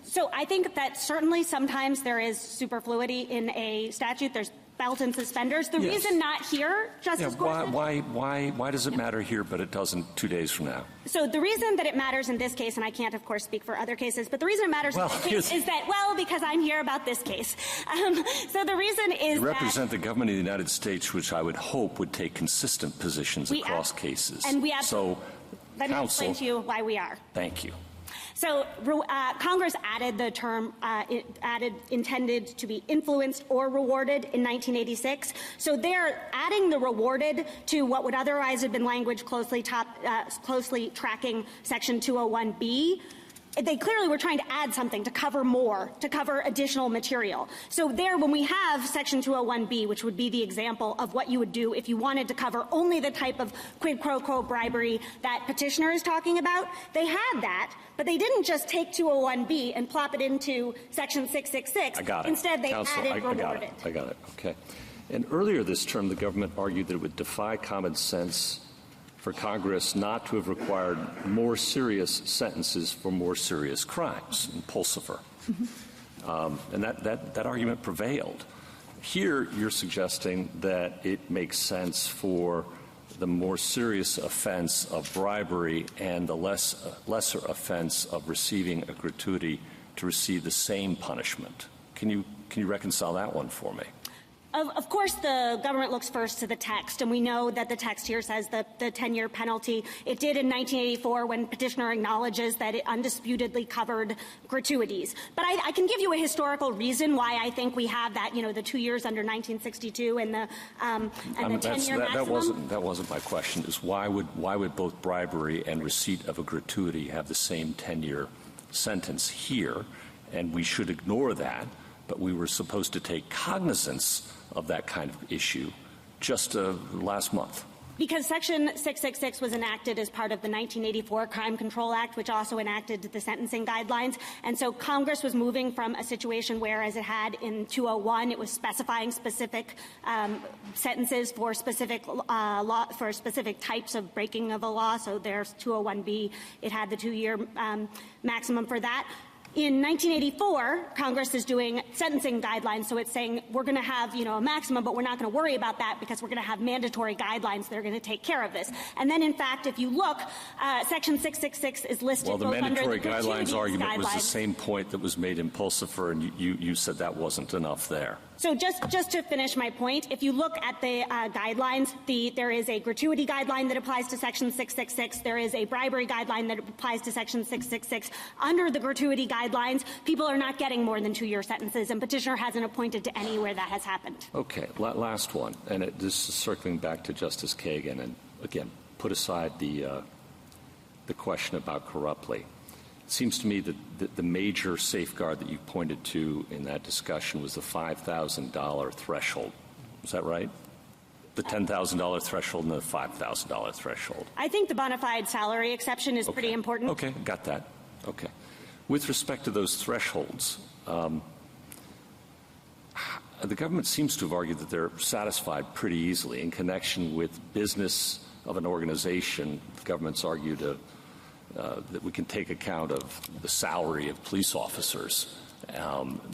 So I think that certainly sometimes there is superfluity in a statute. There's belt and suspenders. The reason not here, Justice Gorsuch. Why does it matter here, but it doesn't 2 days from now? So the reason that it matters in this case, and I can't, of course, speak for other cases, but the reason it matters in this case is that, because I'm here about this case. So the reason is you represent the government of the United States, which I would hope would take consistent positions across cases. And we let me Counsel, explain to you why we are. Thank you. So Congress added the term intended to be influenced or rewarded in 1986. So they're adding the rewarded to what would otherwise have been language closely tracking Section 201B. They clearly were trying to add something to cover more, to cover additional material. So there, when we have Section 201B, which would be the example of what you would do if you wanted to cover only the type of quid pro quo bribery that petitioner is talking about, they had that, but they didn't just take 201B and plop it into Section 666. I got it. Instead, they Counsel, added rewarded. I got it. Okay. And earlier this term, the government argued that it would defy common sense for Congress not to have required more serious sentences for more serious crimes in Pulsifer. And that argument prevailed. Here, you're suggesting that it makes sense for the more serious offense of bribery and the lesser offense of receiving a gratuity to receive the same punishment. Can you reconcile that one for me? Of course, the government looks first to the text, and we know that the text here says that the 10-year penalty. It did in 1984 when petitioner acknowledges that it undisputedly covered gratuities. But I can give you a historical reason why I think we have that, the 2 years under 1962 and the 10-year maximum. That wasn't my question. Is why would both bribery and receipt of a gratuity have the same 10-year sentence here? And we should ignore that, but we were supposed to take cognizance of that kind of issue just last month. Because Section 666 was enacted as part of the 1984 Crime Control Act, which also enacted the sentencing guidelines. And so Congress was moving from a situation where, as it had in 201, it was specifying specific sentences for specific for specific types of breaking of a law. So there's 201B. It had the 2-year maximum for that. In 1984, Congress is doing sentencing guidelines, so it's saying we're going to have, a maximum, but we're not going to worry about that because we're going to have mandatory guidelines that are going to take care of this. And then, in fact, if you look, Section 666 is listed both under the mandatory guidelines argument was the same point that was made in Pulsifer, and you said that wasn't enough there. So just to finish my point, if you look at the guidelines, there is a gratuity guideline that applies to Section 666. There is a bribery guideline that applies to Section 666. Under the gratuity guidelines, people are not getting more than 2-year sentences, and petitioner hasn't pointed to any where that has happened. Okay, last one, and this is circling back to Justice Kagan, and again, put aside the question about corruptly, it seems to me that the major safeguard that you pointed to in that discussion was the $5,000 threshold. Is that right? The $10,000 threshold and the $5,000 threshold. I think the bona fide salary exception is pretty important. Okay, got that. Okay. With respect to those thresholds, the government seems to have argued that they're satisfied pretty easily in connection with business of an organization. The government's argued that we can take account of the salary of police officers,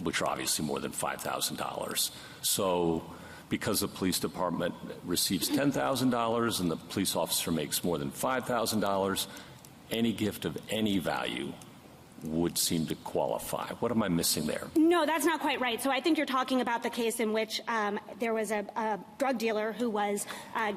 which are obviously more than $5,000. So because the police department receives $10,000 and the police officer makes more than $5,000, any gift of any value would seem to qualify. What am I missing there? No, that's not quite right. So I think you're talking about the case in which there was a drug dealer who was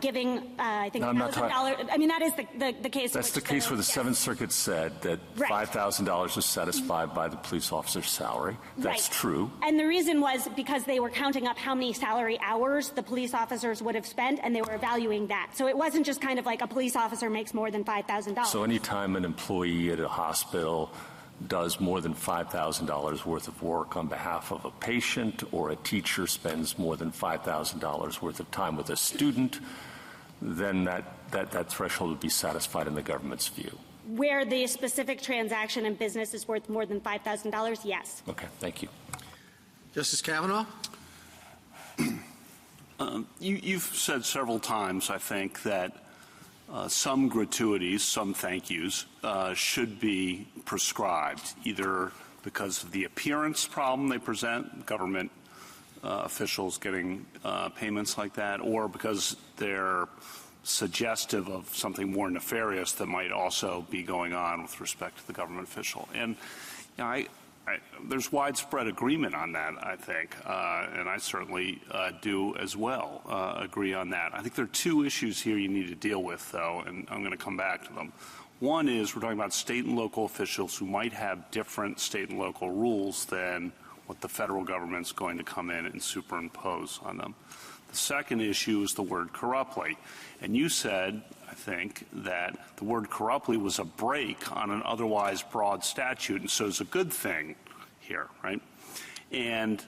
giving, I think, $1,000. I mean, that is the case. That's the case where the Seventh Circuit said that $5,000 was satisfied by the police officer's salary. That's true. And the reason was because they were counting up how many salary hours the police officers would have spent, and they were evaluating that. So it wasn't just kind of like a police officer makes more than $5,000. So anytime an employee at a hospital does more than $5,000 worth of work on behalf of a patient, or a teacher spends more than $5,000 worth of time with a student, then that threshold would be satisfied in the government's view. Where the specific transaction in business is worth more than $5,000, yes. Okay, thank you. Justice Kavanaugh? You've said several times, I think, that some gratuities, some thank yous, should be prescribed, either because of the appearance problem they present, government officials getting payments like that, or because they're suggestive of something more nefarious that might also be going on with respect to the government official. And you know, there's widespread agreement on that, I think, and I certainly do as well agree on that. I think there are two issues here you need to deal with, though, and I'm going to come back to them. One is we're talking about state and local officials who might have different state and local rules than what the federal government's going to come in and superimpose on them. The second issue is the word corruptly. And you said, I think, that the word corruptly was a break on an otherwise broad statute, and so it's a good thing here, right? And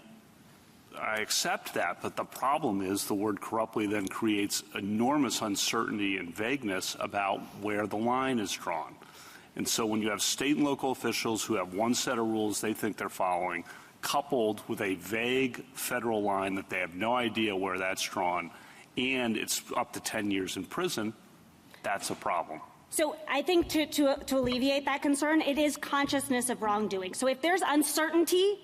I accept that, but the problem is the word corruptly then creates enormous uncertainty and vagueness about where the line is drawn. And so when you have state and local officials who have one set of rules they think they're following, coupled with a vague federal line that they have no idea where that's drawn, and it's up to 10 years in prison, that's a problem. So I think to alleviate that concern, it is consciousness of wrongdoing. So if there's uncertainty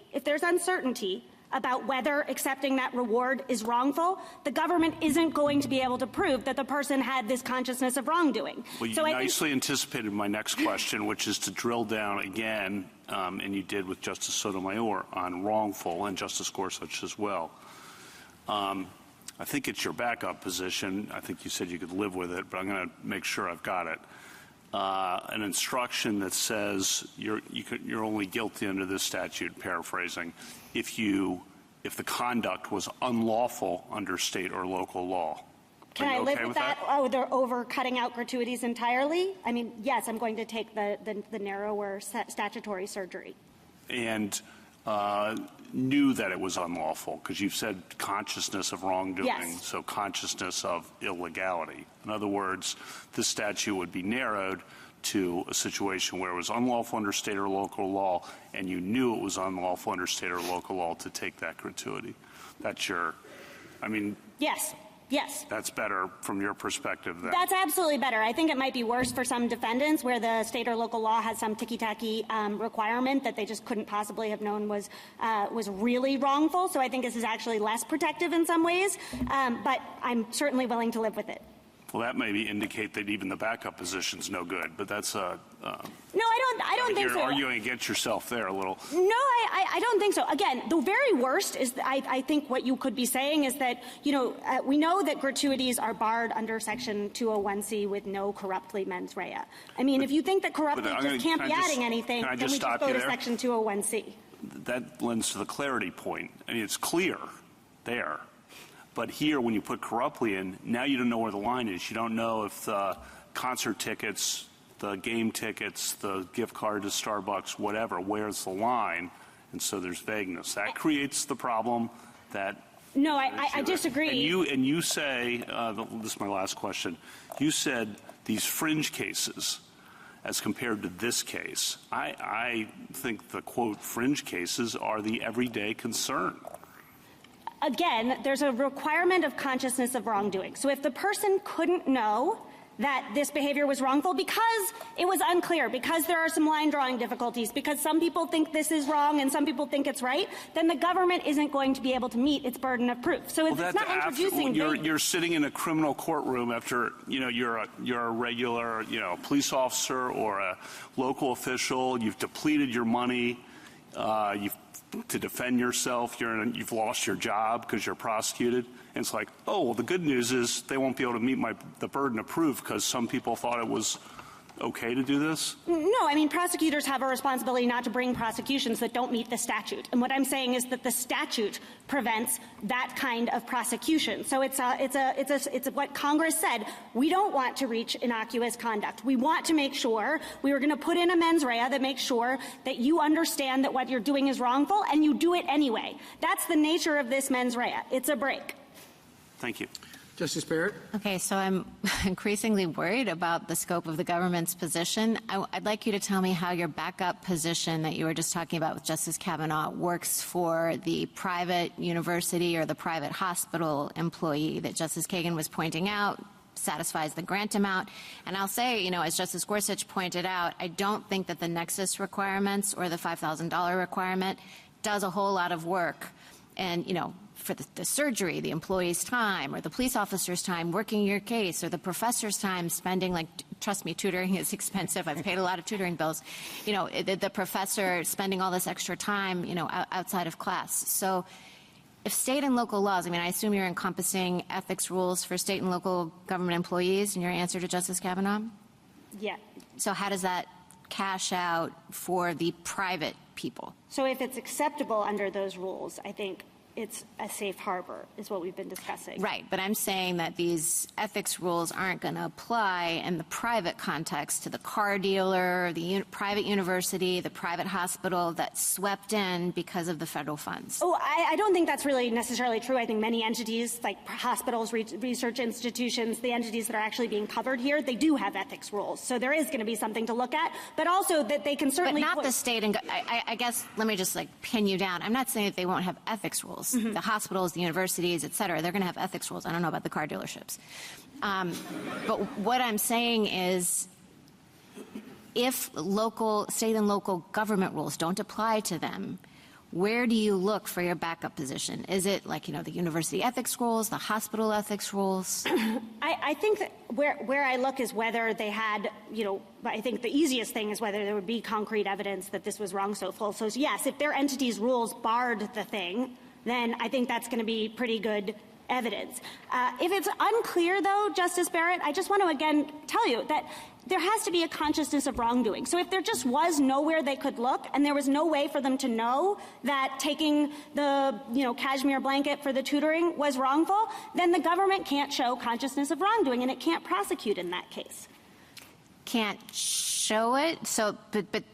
about whether accepting that reward is wrongful, the government isn't going to be able to prove that the person had this consciousness of wrongdoing. Well, you nicely anticipated my next question, which is to drill down again, and you did with Justice Sotomayor, on wrongful, and Justice Gorsuch as well. I think it's your backup position. I think you said you could live with it, but I'm going to make sure I've got it. An instruction that says you're only guilty under this statute, paraphrasing, if the conduct was unlawful under state or local law. Can I live with that? Oh, they're over cutting out gratuities entirely? I mean, yes, I'm going to take the narrower statutory surgery. And knew that it was unlawful, because you've said consciousness of wrongdoing, yes. So consciousness of illegality. In other words, this statute would be narrowed to a situation where it was unlawful under state or local law, and you knew it was unlawful under state or local law to take that gratuity. That's Yes. That's better from your perspective then. That's absolutely better. I think it might be worse for some defendants where the state or local law has some ticky-tacky requirement that they just couldn't possibly have known was really wrongful. So I think this is actually less protective in some ways, but I'm certainly willing to live with it. Well, that may indicate that even the backup position's no good, but that's no, I don't think so. You're arguing against yourself there a little. No, I don't think so. Again, the very worst is, I think what you could be saying is that, we know that gratuities are barred under Section 201C with no corruptly mens rea. I mean, if you think that corruptly just can't be adding anything, then we just go to Section 201C. That lends to the clarity point. I mean, it's clear there. But here, when you put corruptly in, now you don't know where the line is. You don't know if the concert tickets, the game tickets, the gift card to Starbucks, whatever. Where's the line? And so there's vagueness. That creates the problem that... No, I disagree. And you say, this is my last question, you said these fringe cases as compared to this case. I think the, quote, fringe cases are the everyday concern. Again, there's a requirement of consciousness of wrongdoing. So if the person couldn't know that this behavior was wrongful because it was unclear, because there are some line drawing difficulties, because some people think this is wrong and some people think it's right, then the government isn't going to be able to meet its burden of proof. So it's not introducing... You're sitting in a criminal courtroom after, you're a regular, police officer or a local official. You've depleted your money. To defend yourself, you've lost your job because you're prosecuted. And it's like, oh, well, the good news is they won't be able to meet the burden of proof because some people thought it was okay to do this? No, I mean, prosecutors have a responsibility not to bring prosecutions that don't meet the statute. And what I'm saying is that the statute prevents that kind of prosecution. So it's what Congress said. We don't want to reach innocuous conduct. We want to make sure we were going to put in a mens rea that makes sure that you understand that what you're doing is wrongful and you do it anyway. That's the nature of this mens rea. It's a break. Thank you. Justice Barrett? Okay, so I'm increasingly worried about the scope of the government's position. I'd like you to tell me how your backup position that you were just talking about with Justice Kavanaugh works for the private university or the private hospital employee that Justice Kagan was pointing out, satisfies the grant amount. And I'll say, as Justice Gorsuch pointed out, I don't think that the nexus requirements or the $5,000 requirement does a whole lot of work. And, for the surgery, the employee's time, or the police officer's time working your case, or the professor's time spending, trust me, tutoring is expensive. I've paid a lot of tutoring bills. The professor spending all this extra time, outside of class. So if state and local laws, I assume you're encompassing ethics rules for state and local government employees in your answer to Justice Kavanaugh? Yeah. So how does that cash out for the private people? So if it's acceptable under those rules, I think it's a safe harbor, is what we've been discussing. Right, but I'm saying that these ethics rules aren't going to apply in the private context to the car dealer, the private university, the private hospital that's swept in because of the federal funds. Oh, I don't think that's really necessarily true. I think many entities, like hospitals, research institutions, the entities that are actually being covered here, they do have ethics rules. So there is going to be something to look at, but also that they can certainly... But not the state and... I guess, let me just pin you down. I'm not saying that they won't have ethics rules. Mm-hmm. The hospitals, the universities, et cetera, they're going to have ethics rules. I don't know about the car dealerships. But what I'm saying is if state and local government rules don't apply to them, where do you look for your backup position? Is it the university ethics rules, the hospital ethics rules? I think that where I look is whether they had, I think the easiest thing is whether there would be concrete evidence that this was wrongful. So yes, if their entity's rules barred the thing, then I think that's going to be pretty good evidence. If it's unclear, though, Justice Barrett, I just want to again tell you that there has to be a consciousness of wrongdoing. So if there just was nowhere they could look and there was no way for them to know that taking the, cashmere blanket for the tutoring was wrongful, then the government can't show consciousness of wrongdoing and it can't prosecute in that case. Can't show it? So,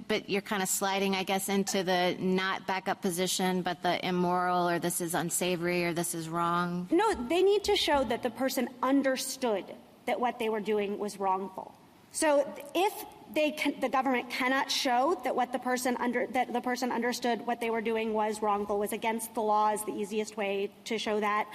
but you're kind of sliding, I guess, into the not backup position, but the immoral or this is unsavory or this is wrong? No, they need to show that the person understood that what they were doing was wrongful. So if the government cannot show that the person understood what they were doing was wrongful, was against the law, is the easiest way to show that.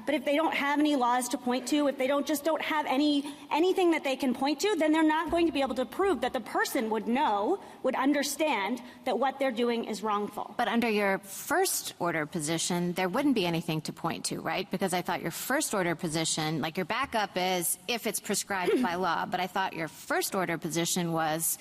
But if they don't have any laws to point to, if they don't have anything that they can point to, then they're not going to be able to prove that the person would understand that what they're doing is wrongful. But under your first order position, there wouldn't be anything to point to, right? Because I thought your first order position, your backup is if it's prescribed by law, but I thought your first order position was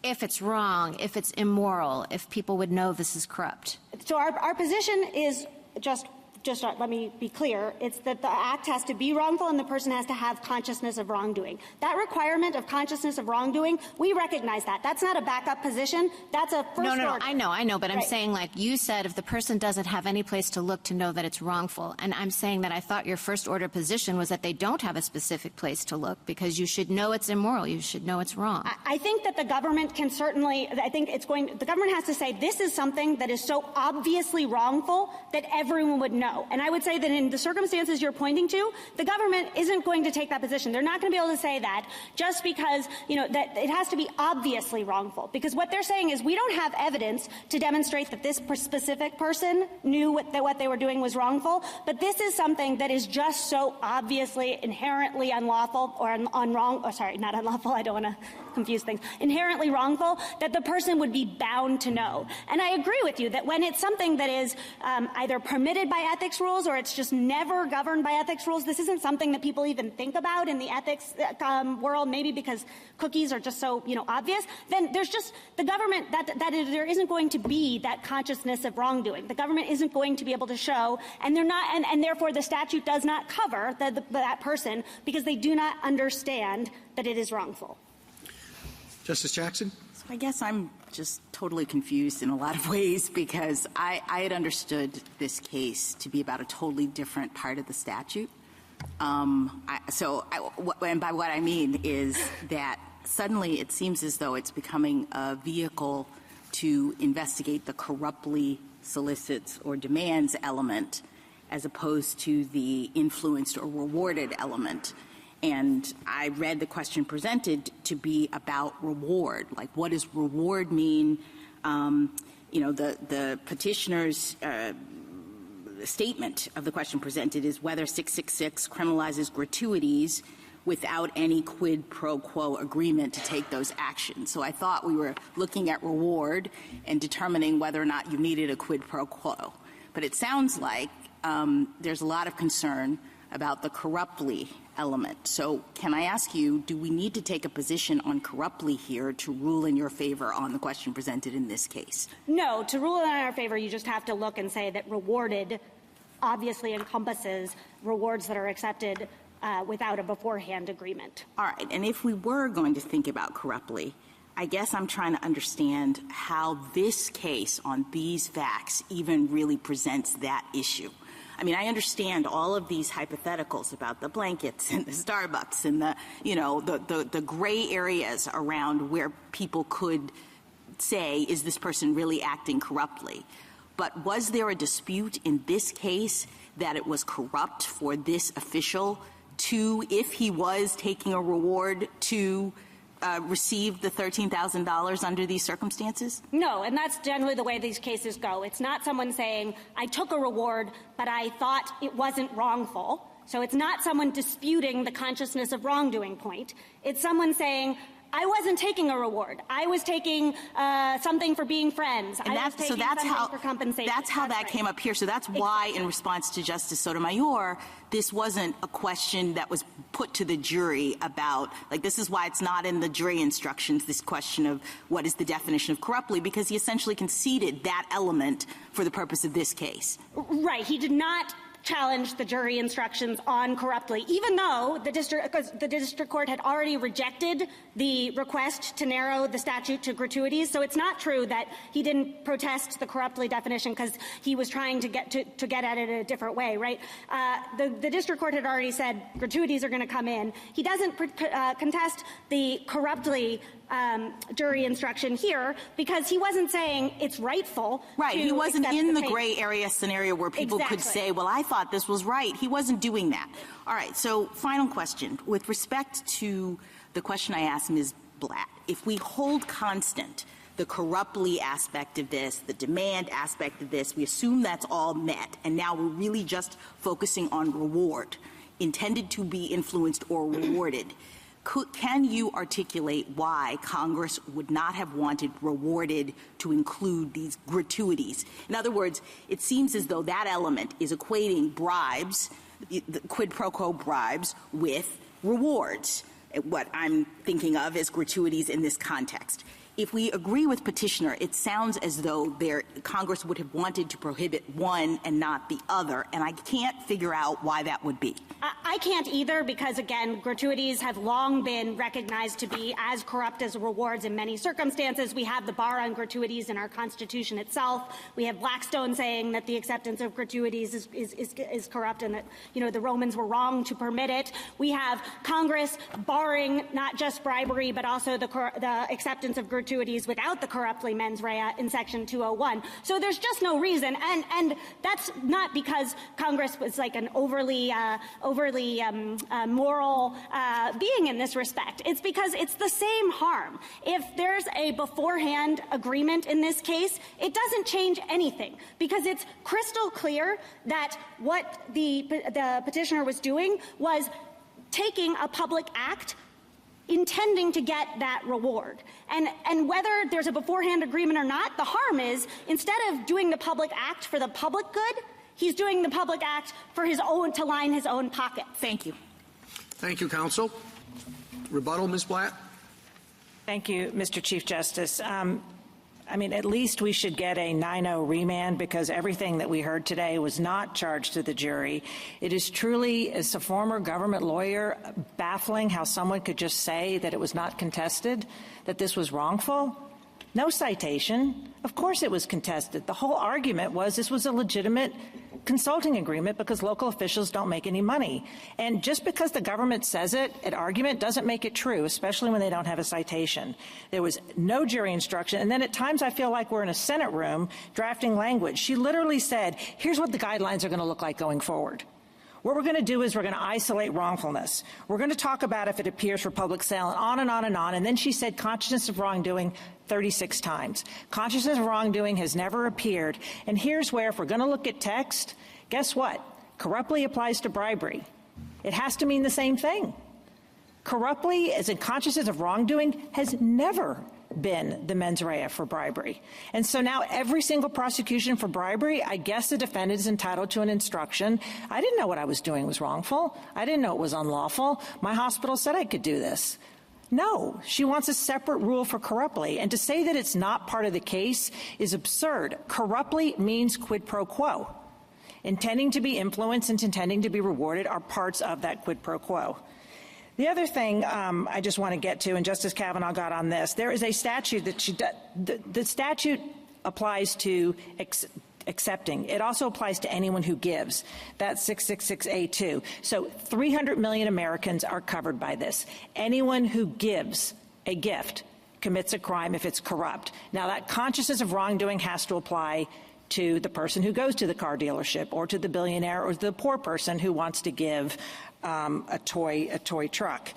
if it's wrong, if it's immoral, if people would know this is corrupt. So our position is just just let me be clear, it's that the act has to be wrongful and the person has to have consciousness of wrongdoing. That requirement of consciousness of wrongdoing, we recognize that. That's not a backup position. That's a first order. No, I know, but I'm Right. saying, like, you said if the person doesn't have any place to look to know that it's wrongful, and I'm saying that I thought your first order position was that they don't have a specific place to look because you should know it's immoral, you should know it's wrong. I think that the government can certainly, the government has to say this is something that is so obviously wrongful that everyone would know. And I would say that in the circumstances you're pointing to, the government isn't going to take that position. They're not going to be able to say that just because, that it has to be obviously wrongful. Because what they're saying is we don't have evidence to demonstrate that this specific person knew that what they were doing was wrongful, but this is something that is just so obviously inherently unlawful or not unlawful, I don't want to confuse things, inherently wrongful, that the person would be bound to know. And I agree with you that when it's something that is either permitted by ethics rules or it's just never governed by ethics rules, this isn't something that people even think about in the ethics world, maybe because cookies are just so, obvious, then there's just the government, there isn't going to be that consciousness of wrongdoing. The government isn't going to be able to show, and they're not, and therefore the statute does not cover that person because they do not understand that it is wrongful. Justice Jackson? So I guess I'm just totally confused in a lot of ways because I had understood this case to be about a totally different part of the statute. And by what I mean is that suddenly it seems as though it's becoming a vehicle to investigate the corruptly solicits or demands element as opposed to the influenced or rewarded element. And I read the question presented to be about reward. Like, what does reward mean? The petitioner's statement of the question presented is whether 666 criminalizes gratuities without any quid pro quo agreement to take those actions. So I thought we were looking at reward and determining whether or not you needed a quid pro quo. But it sounds like there's a lot of concern about the corruptly element. So can I ask you, do we need to take a position on corruptly here to rule in your favor on the question presented in this case? No, to rule in our favor, you just have to look and say that rewarded obviously encompasses rewards that are accepted without a beforehand agreement. All right, and if we were going to think about corruptly, I guess I'm trying to understand how this case on these facts even really presents that issue. I mean, I understand all of these hypotheticals about the blankets and the Starbucks and the gray areas around where people could say, is this person really acting corruptly? But was there a dispute in this case that it was corrupt for this official to, if he was taking a reward, to receive the $13,000 under these circumstances? No, and that's generally the way these cases go. It's not someone saying, I took a reward, but I thought it wasn't wrongful. So it's not someone disputing the consciousness of wrongdoing point. It's someone saying, I wasn't taking a reward. I was taking something for being friends. And I was taking something for compensation. That's how that came up here. So that's why, in response to Justice Sotomayor, this wasn't a question that was put to the jury about, like, this is why it's not in the jury instructions, this question of what is the definition of corruptly, because he essentially conceded that element for the purpose of this case. Right. He did not challenge the jury instructions on corruptly, even though the district court had already rejected the request to narrow the statute to gratuities. So it's not true that he didn't protest the corruptly definition because he was trying to get at it in a different way, right? The district court had already said gratuities are going to come in. He doesn't contest the corruptly jury instruction here because he wasn't saying it's rightful. Right. He wasn't in the gray area scenario where people could say, well, I thought this was right. He wasn't doing that. All right. So final question. With respect to the question I asked Ms. Blatt, if we hold constant the corruptly aspect of this, the demand aspect of this, we assume that's all met, and now we're really just focusing on reward, intended to be influenced or rewarded. Can you articulate why Congress would not have wanted rewarded to include these gratuities? In other words, it seems as though that element is equating bribes, the quid pro quo bribes, with rewards. What I'm thinking of as gratuities in this context. if we agree with petitioner, it sounds as though Congress would have wanted to prohibit one and not the other, and I can't figure out why that would be. I can't either because, again, gratuities have long been recognized to be as corrupt as rewards in many circumstances. We have the bar on gratuities in our Constitution itself. We have Blackstone saying that the acceptance of gratuities is corrupt and that, the Romans were wrong to permit it. We have Congress barring not just bribery but also the acceptance of gratuities without the corruptly mens rea in Section 201. So there's just no reason, and that's not because Congress was like an overly moral being in this respect. It's because it's the same harm. If there's a beforehand agreement in this case, it doesn't change anything because it's crystal clear that what the petitioner was doing was taking a public act intending to get that reward. And whether there's a beforehand agreement or not, the harm is instead of doing the public act for the public good, he's doing the public act for to line his own pocket. Thank you. Thank you, counsel. Rebuttal, Ms. Blatt? Thank you, Mr. Chief Justice. At least we should get a 9-0 remand because everything that we heard today was not charged to the jury. It is truly, as a former government lawyer, baffling how someone could just say that it was not contested, that this was wrongful. No citation. Of course it was contested. The whole argument was this was a legitimate consulting agreement because local officials don't make any money. And just because the government says it, an argument doesn't make it true, especially when they don't have a citation. There was no jury instruction. And then at times I feel like we're in a Senate room drafting language. She literally said, here's what the guidelines are going to look like going forward. What we're going to do is we're going to isolate wrongfulness. We're going to talk about if it appears for public sale and on and on and on. And then she said consciousness of wrongdoing 36 times. Consciousness of wrongdoing has never appeared. And here's where, if we're going to look at text, guess what? Corruptly applies to bribery. It has to mean the same thing. Corruptly, as in consciousness of wrongdoing, has never been the mens rea for bribery. And so now every single prosecution for bribery, I guess the defendant is entitled to an instruction. I didn't know what I was doing was wrongful. I didn't know it was unlawful. My hospital said I could do this. No, she wants a separate rule for corruptly. And to say that it's not part of the case is absurd. Corruptly means quid pro quo. Intending to be influenced and intending to be rewarded are parts of that quid pro quo. The other thing I just want to get to, and Justice Kavanaugh got on this, there is a statute that the statute applies to accepting. It also applies to anyone who gives. That's 666A2. So 300 million Americans are covered by this. Anyone who gives a gift commits a crime if it's corrupt. Now, that consciousness of wrongdoing has to apply to the person who goes to the car dealership or to the billionaire or the poor person who wants to give a toy truck.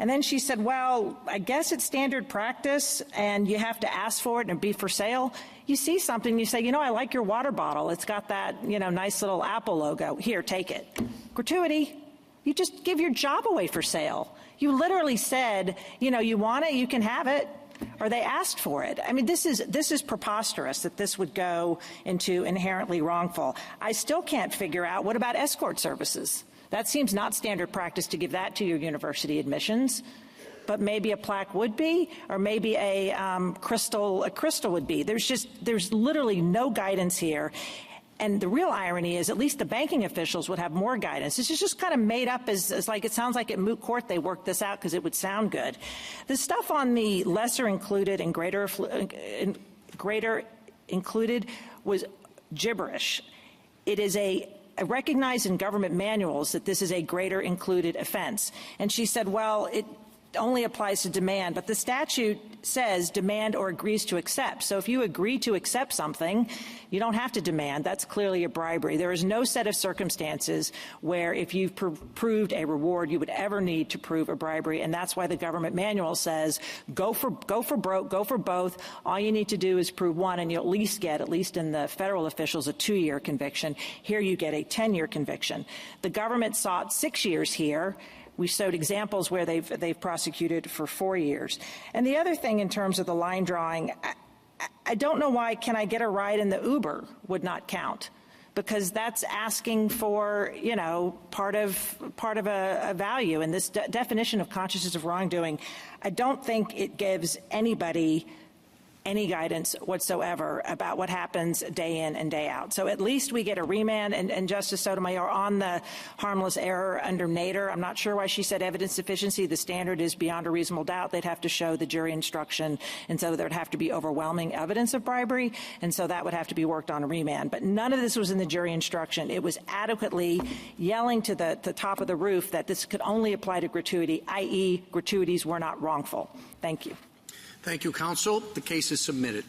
And then she said, well, I guess it's standard practice and you have to ask for it and it'd be for sale. You see something, you say, I like your water bottle. It's got that, nice little Apple logo. Here, take it. Gratuity. You just give your job away for sale. You literally said, you want it, you can have it. Or they asked for it. I mean, this is preposterous that this would go into inherently wrongful. I still can't figure out, what about escort services? That seems not standard practice to give that to your university admissions, but maybe a plaque would be, or maybe a crystal would be. There's literally no guidance here. And the real irony is at least the banking officials would have more guidance. This is just kind of made up as like it sounds like at moot court they worked this out because it would sound good. The stuff on the lesser included and greater included was gibberish. It is recognized in government manuals that this is a greater included offense. And she said, well, it only applies to demand, but the statute says demand or agrees to accept. So if you agree to accept something, you don't have to demand. That's clearly a bribery. There is no set of circumstances where if you've proved a reward, you would ever need to prove a bribery. And that's why the government manual says go for broke, go for both. All you need to do is prove one, and you'll at least get, at least in the federal officials, a 2-year conviction. Here you get a 10-year conviction. The government sought 6 years here. We showed examples where they've prosecuted for 4 years. And the other thing in terms of the line drawing, I don't know why can I get a ride in the Uber would not count, because that's asking for, part of a value. And this definition of consciousness of wrongdoing, I don't think it gives anybody any guidance whatsoever about what happens day in and day out. So at least we get a remand. And Justice Sotomayor, on the harmless error under Nader, I'm not sure why she said evidence sufficiency. The standard is beyond a reasonable doubt. They'd have to show the jury instruction, and so there'd have to be overwhelming evidence of bribery, and so that would have to be worked on a remand. But none of this was in the jury instruction. It was adequately yelling to the top of the roof that this could only apply to gratuity, i.e. gratuities were not wrongful. Thank you. Thank you, counsel. The case is submitted.